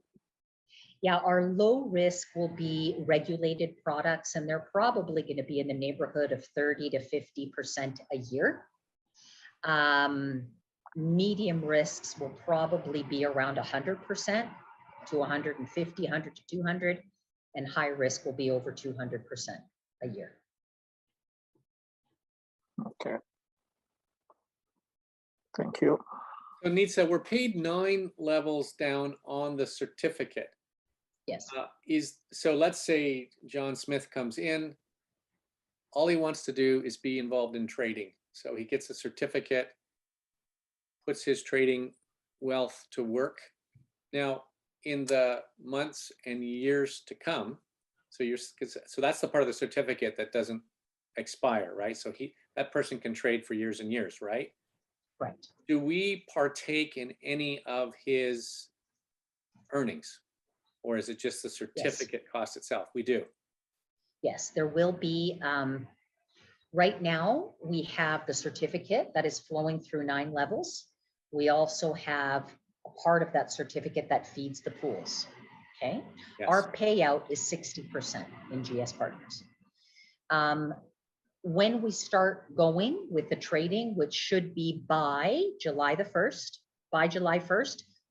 Yeah, our low risk will be regulated products, and they're probably going to be in the neighborhood of 30 to 50% a year. Medium risks will probably be around 100% to 150, 100 to 200, and high risk will be over 200% a year. Okay. Thank you. So Nitsa, we're paid 9 levels down on the certificate. Yes. So let's say John Smith comes in. All he wants to do is be involved in trading. So he gets a certificate, puts his trading wealth to work. Now, in the months and years to come, so that's the part of the certificate that doesn't expire, right? So that person can trade for years and years, right? Right. Do we partake in any of his earnings, or is it just the certificate cost itself? We do. Yes, there will be. Right now, we have the certificate that is flowing through 9 levels. We also have a part of that certificate that feeds the pools. Okay. Yes. Our payout is 60% in GS Partners. When we start going with the trading, which should be by July 1st,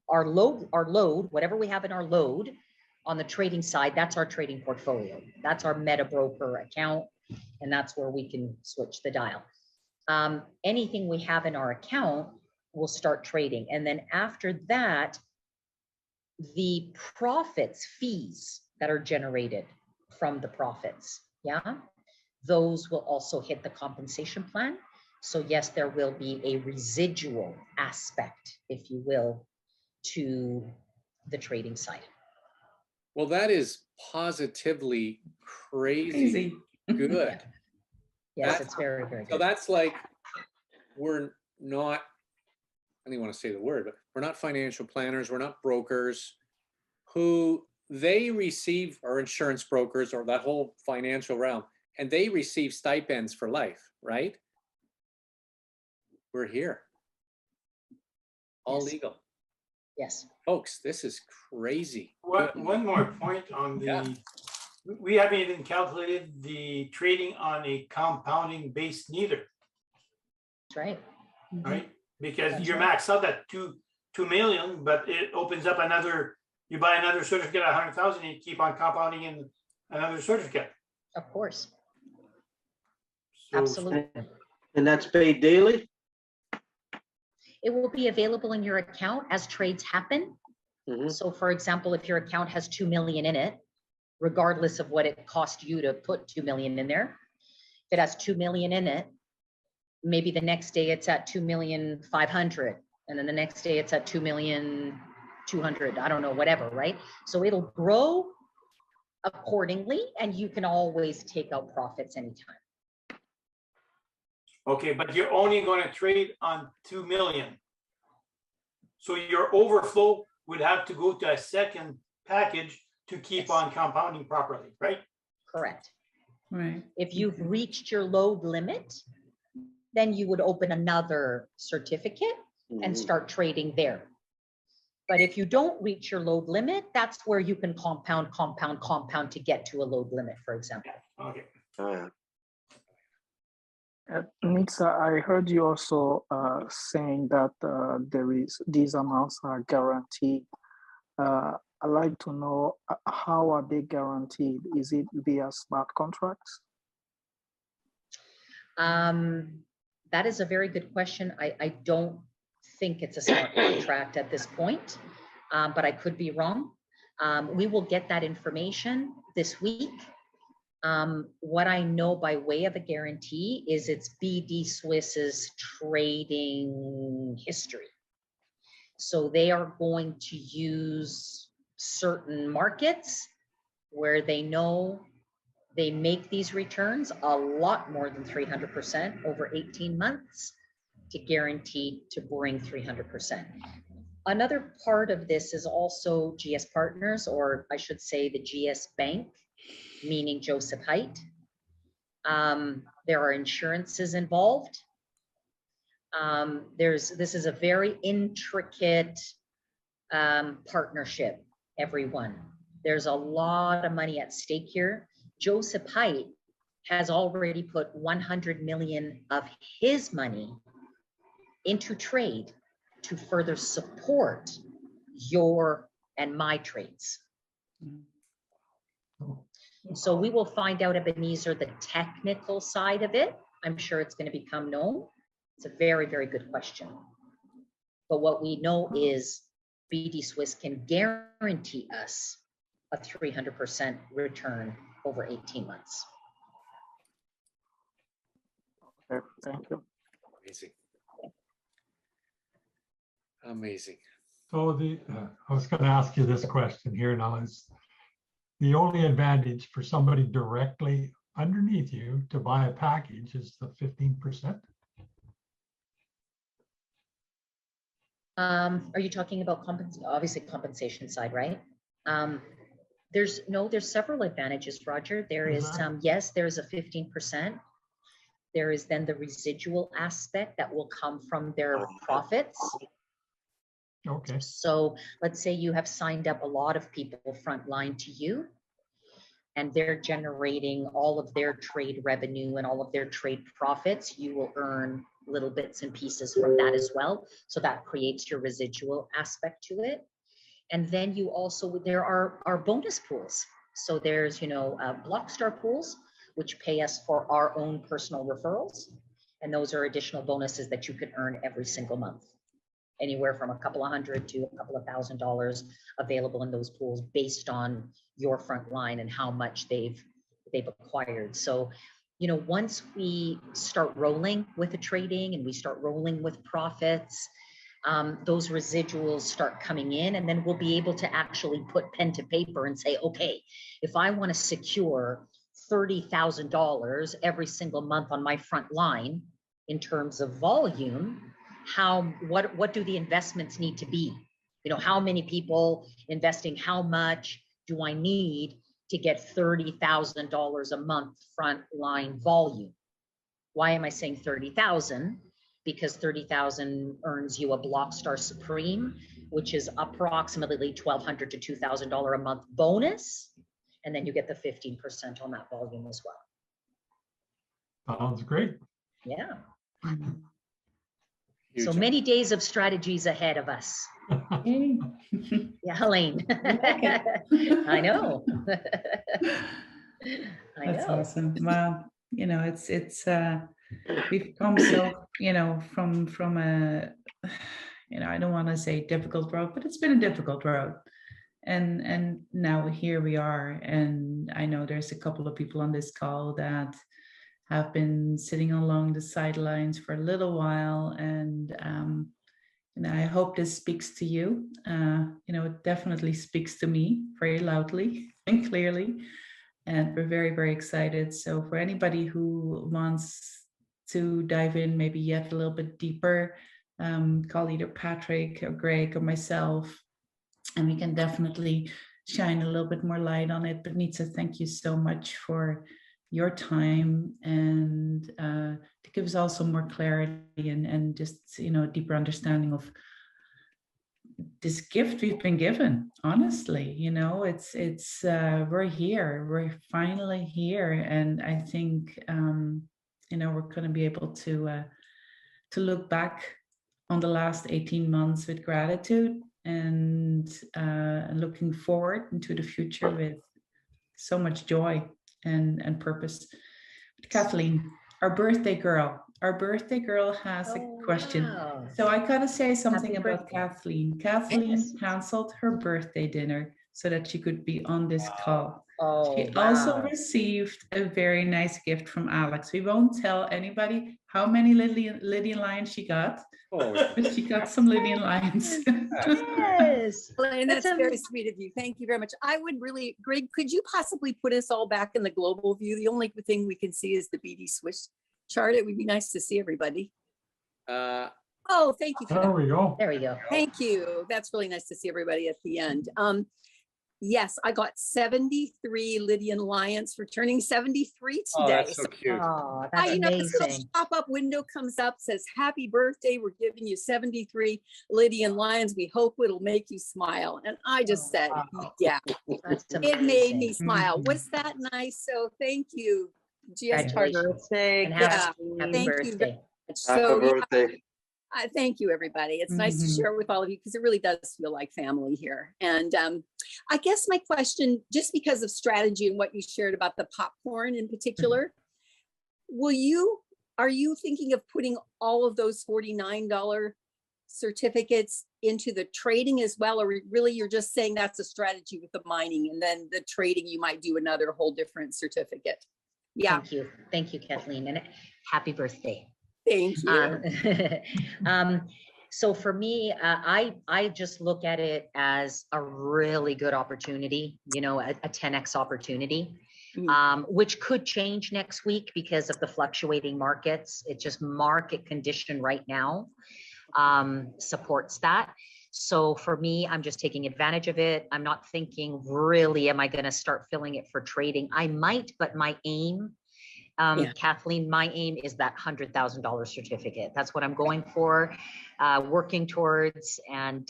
our load, whatever we have in our load on the trading side, that's our trading portfolio. That's our meta broker account, and that's where we can switch the dial. Anything we have in our account, we'll start trading. And then after that, the profits, fees that are generated from the profits, those will also hit the compensation plan. So yes, there will be a residual aspect, if you will, to the trading side. Well, that is positively crazy good. Yes, it's very, very good. So that's like, we're not, I don't even want to say the word, but we're not financial planners, we're not brokers who they receive, or insurance brokers, or that whole financial realm, and they receive stipends for life, right? We're here. All legal. Yes. Folks, this is crazy. One more point on the, we haven't even calculated the trading on a compounding base neither. That's right. Right? Because That's you're right. maxed out at 2 million, but it opens up another, you buy another certificate at 100,000 and you keep on compounding in another certificate. Of course. So, Absolutely. And that's paid daily? It will be available in your account as trades happen. So for example, if your account has 2 million in it, regardless of what it cost you to put 2 million in there, if it has 2 million in it, maybe the next day it's at 2,500,000, and then the next day it's at 2,200,000. I don't know, whatever, right? So it'll grow accordingly, and you can always take out profits anytime. okay, but you're only going to trade on 2 million. So your overflow would have to go to a second package to keep on compounding properly, right? Correct. Right. If you've reached your load limit, then you would open another certificate and start trading there. But if you don't reach your load limit, that's where you can compound to get to a load limit, for example. Okay. Nitsa, I heard you also saying that these amounts are guaranteed. I'd like to know, how are they guaranteed? Is it via smart contracts? That is a very good question. I don't think it's a smart contract at this point, but I could be wrong. We will get that information this week. What I know by way of a guarantee is it's BD Swiss's trading history. So they are going to use certain markets where they know they make these returns a lot more than 300% over 18 months. to guarantee to bring 300%. Another part of this is also GS Partners, or I should say the GS Bank, meaning Joseph Height. There are insurances involved. This is a very intricate partnership, everyone. There's a lot of money at stake here. Joseph Height has already put 100 million of his money into trade to further support your and my trades. So we will find out, Ebenezer, the technical side of it. I'm sure it's going to become known. It's a very, very good question. But what we know is BD Swiss can guarantee us a 300% return over 18 months. Okay, thank you. Amazing. Amazing. So I was going to ask you this question here now. Is the only advantage for somebody directly underneath you to buy a package is the 15%? Are you talking about obviously compensation side, right? There's several advantages, Roger. There is, yes, there's a 15%. There is then the residual aspect that will come from their profits. Okay. So let's say you have signed up a lot of people frontline to you, and they're generating all of their trade revenue and all of their trade profits. You will earn little bits and pieces from that as well. So that creates your residual aspect to it. And then you also, there are bonus pools. So there's, Blockstar pools, which pay us for our own personal referrals. And those are additional bonuses that you can earn every single month. Anywhere from a couple of $100 to a couple of $1,000 available in those pools based on your front line and how much they've acquired. So, once we start rolling with the trading and we start rolling with profits, those residuals start coming in, and then we'll be able to actually put pen to paper and say, okay, if I want to secure $30,000 every single month on my front line in terms of volume, what do the investments need to be? How many people investing, how much do I need to get $30,000 a month frontline volume? Why am I saying 30,000? Because 30,000 earns you a Blockstar Supreme, which is approximately $1,200 to $2,000 a month bonus. And then you get the 15% on that volume as well. Sounds great. Yeah. Huge. So many days of strategies ahead of us. Yeah, Helene. I know. That's awesome. Well, it's we've come so, from a, I don't want to say difficult road, but it's been a difficult road. And now here we are. And I know there's a couple of people on this call that have been sitting along the sidelines for a little while. And I hope this speaks to you. It definitely speaks to me very loudly and clearly. And we're very, very excited. So for anybody who wants to dive in maybe yet a little bit deeper, call either Patrick or Greg or myself, and we can definitely shine a little bit more light on it. But Nitsa, thank you so much for your time and to give us also more clarity and just, a deeper understanding of this gift we've been given. Honestly, it's we're here, we're finally here. And I think, we're going to be able to look back on the last 18 months with gratitude and looking forward into the future with so much joy and purpose. Kathleen, our birthday girl has a question. Wow. So I gotta say something about Kathleen. Kathleen canceled her birthday dinner so that she could be on this call. She also received a very nice gift from Alex. We won't tell anybody how many Lydian lions she got, but she got some Lydian lions. Yes, and that's very sweet of you. Thank you very much. I would really, Greg, could you possibly put us all back in the global view? The only thing we can see is the BD Swiss chart. It would be nice to see everybody. Oh, thank you for There that. we go. There we go. Thank you. That's really nice to see everybody at the end. Yes, I got 73 Lydian Lions for turning 73 Oh, today. that's so cute. Oh, that's You know, this little amazing. pop-up window comes up, says, "Happy birthday. We're giving you 73 Lydian Lions. We hope it'll make you smile." And I just said, wow. yeah, That's it made me amazing. smile. Mhm. Was that nice? So thank you, GS Congratulations. Charter. birthday, And Yeah, happy thank you very birthday. much. Happy So yeah, birthday. thank you, everybody. It's nice to Mhm. share with all of you because it really does feel like family here. And I guess my question, just because of strategy and what you shared about the popcorn in particular, are you thinking of putting all of those $49 certificates into the trading as well? Or really you're just saying that's a strategy with the mining, and then the trading, you might do another whole different certificate? Yeah, Thank you. Thank you, Kathleen. And happy birthday. thank you. So for me, I just look at it as a really good opportunity, you know, a 10x opportunity, which could change next week because of the fluctuating markets. It's just market condition right now supports that. So for me, I'm just taking advantage of it. I'm not thinking really, am I going to start filling it for trading? I might, but my aim, Kathleen, my aim is that $100,000 certificate. That's what I'm going for, working towards, and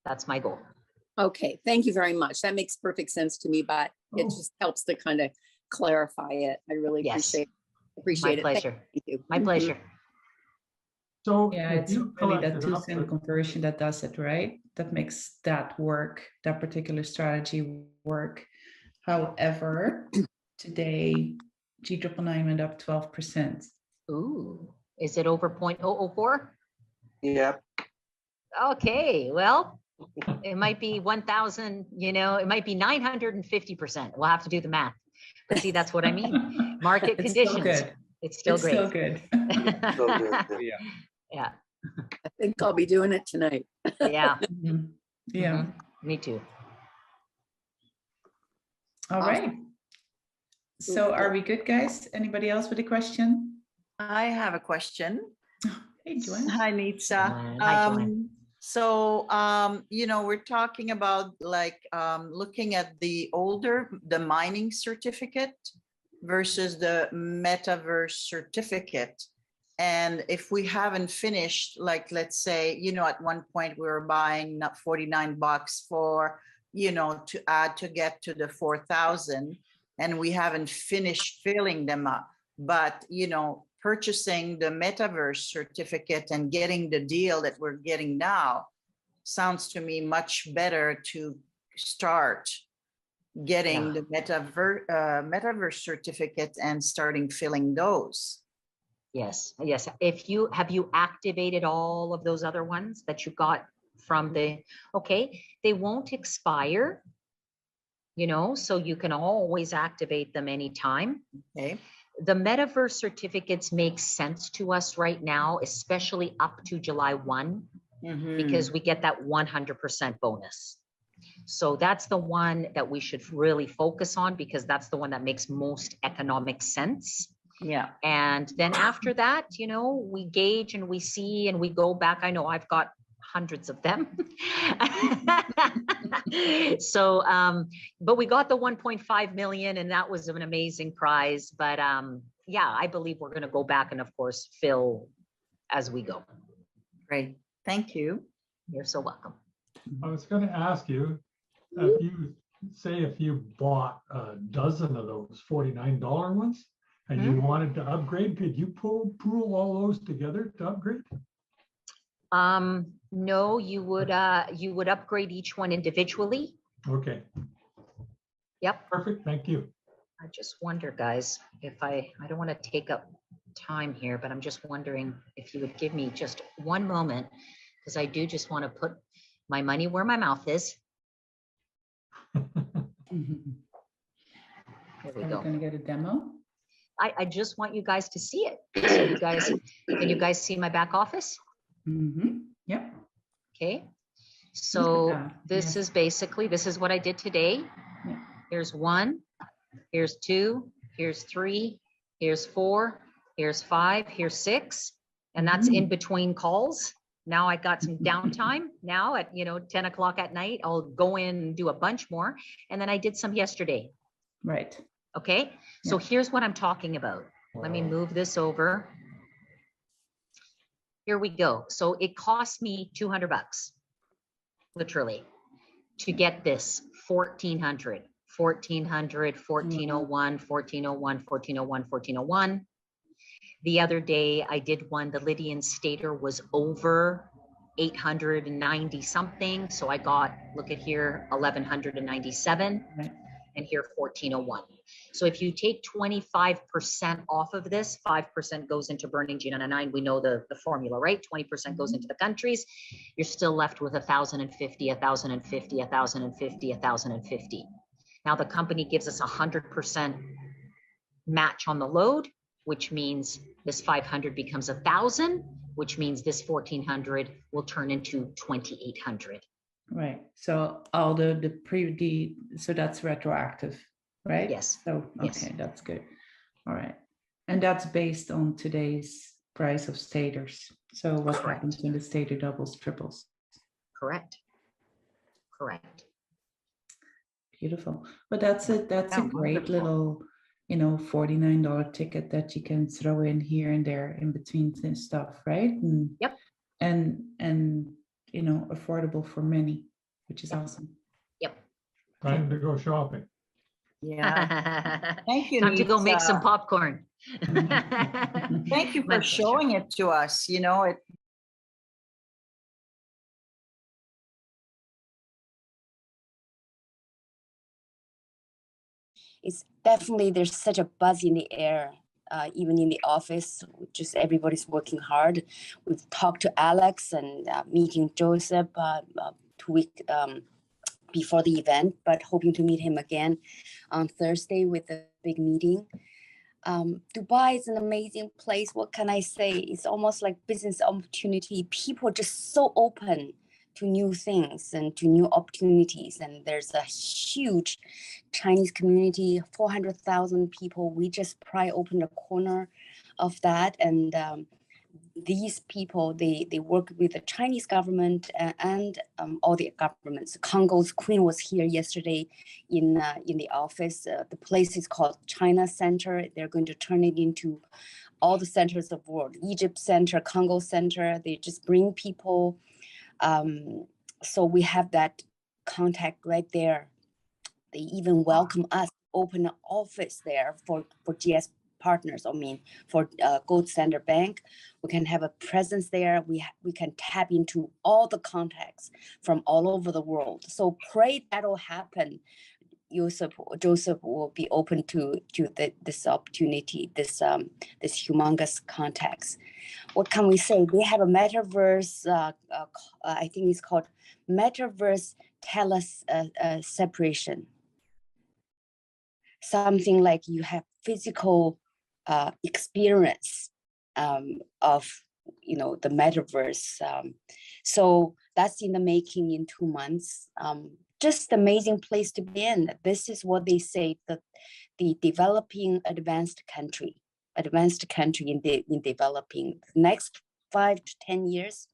that's my goal. Okay, thank you very much. That makes perfect sense to me, but it just helps to kind of clarify it. I really Yes. appreciate My it. pleasure. Thank you. My pleasure. So Yeah, if it's you really that collected up 2 cent to- conversion that does it, right? That makes that work, that particular strategy work. However, today, G999 went up 12%. Ooh, is it over 0.004? Yeah. Okay, well, it might be 1,000, you know, it might be 950%. We'll have to do the math. But see, that's what I mean. Market It's still conditions. good. It's still It's great. still good. So good. Yeah. Yeah. I think I'll be doing it tonight. Yeah. Mhm. Yeah. Mhm. Me too. All Awesome. right. So are we good, guys? Anybody else with a question? I have a question. Hey, Joanne. Hi, Nitsa. Hi, Joanne. You know, we're talking about like looking at the mining certificate versus the metaverse certificate. And if we haven't finished, like, let's say, you know, at one point we were buying $49 for, you know, to add to get to the 4,000, and we haven't finished filling them up. But, you know, purchasing the metaverse certificate and getting the deal that we're getting now sounds to me much better to start getting the metaverse certificate and starting filling those. Yes, yes. Have you activated all of those other ones that you got from okay, they won't expire, you know, so you can always activate them anytime. Okay. The metaverse certificates make sense to us right now, especially up to July 1, because we get that 100% bonus. So that's the one that we should really focus on, because that's the one that makes most economic sense. Yeah. And then after that, you know, we gauge and we see and we go back. I know I've got hundreds of them. So, but we got the 1.5 million, and that was an amazing prize. But yeah, I believe we're going to go back and of course fill as we go. Great. Thank you. You're so welcome. I was going to ask you, if you bought a dozen of those $49 ones and you wanted to upgrade, could you pool all those together to upgrade? No, you would upgrade each one individually. Okay. Yep. Perfect. Thank you. I just wonder, guys, if I don't want to take up time here, but I'm just wondering if you would give me just one moment, because I do just want to put my money where my mouth is. Here we Are go. we going to get a demo? I just want you guys to see it. So you guys, can you guys see my back office? Yep. Okay. So Yeah. this is basically, this is what I did today. Yeah. Here's 1, here's 2, here's 3, here's 4, here's 5, here's 6, And that's in between calls. Now I got some downtime now at, 10 o'clock at night. I'll go in and do a bunch more. And then I did some yesterday. Right. Okay. So here's what I'm talking about. Let me move this over. Here we go. So it cost me $200, literally, to get this 1400, 1401, 1401, 1401, 1401. The other day I did one, the Lydian Stator was over 890 something. So I got, look at here, 1197, and here 1401. So if you take 25% off of this, 5% goes into burning G99. We know the formula, right? 20% goes into the countries. You're still left with 1,050, 1,050, 1,050, 1,050. Now the company gives us 100% match on the load, which means this 500 becomes 1,000, which means this 1,400 will turn into 2,800. Right. So all so that's retroactive, right? Yes. So, okay, yes. That's good. All right. And that's based on today's price of stators. So what Correct. happens when the stator doubles, triples? Correct. Correct. Beautiful. But that's a great little, $49 ticket that you can throw in here and there in between this stuff, right? And, yep. And affordable for many, which is awesome. Yep. Time to go shopping. Yeah. Thank you. Time to go make some popcorn. Thank you for showing it to us. It's definitely, there's such a buzz in the air, even in the office, just everybody's working hard. We've talked to Alex and meeting Joseph 2 weeks before the event, but hoping to meet him again on Thursday with a big meeting. Dubai is an amazing place. What can I say? It's almost like business opportunity. People are just so open to new things and to new opportunities. And there's a huge Chinese community, 400,000 people. We just pry open the corner of that. And these people, they work with the Chinese government and all the governments. Congo's queen was here yesterday in the office. The place is called China Center. They're going to turn it into all the centers of the world. Egypt Center, Congo Center. They just bring people. So we have that contact right there. They even welcome us, open an office there for GS partners. For Gold Standard Bank, we can have a presence there. We can tap into all the contacts from all over the world. So pray that'll happen. Joseph will be open to this opportunity, this humongous contacts. What can we say? They have a metaverse. I think it's called Metaverse Separation. Something like you have physical experience of the metaverse. So that's in the making in 2 months. Just amazing place to be in. This is what they say, that the developing advanced country in developing. The next 5 to 10 years,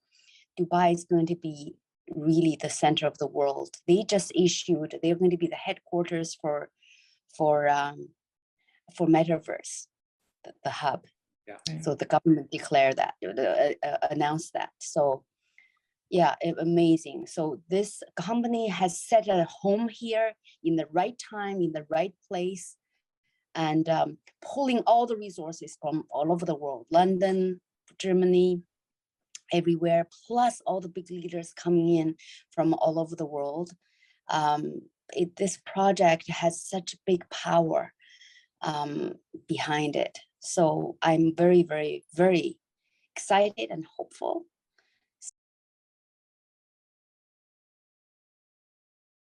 Dubai is going to be really the center of the world. They just issued, they're going to be the headquarters for metaverse, the hub. Yeah. So the government declared that, announced that. So yeah, amazing. So this company has set a home here in the right time, in the right place, and pulling all the resources from all over the world, London, Germany, everywhere, plus all the big leaders coming in from all over the world. This project has such big power behind it. So I'm very, very, very excited and hopeful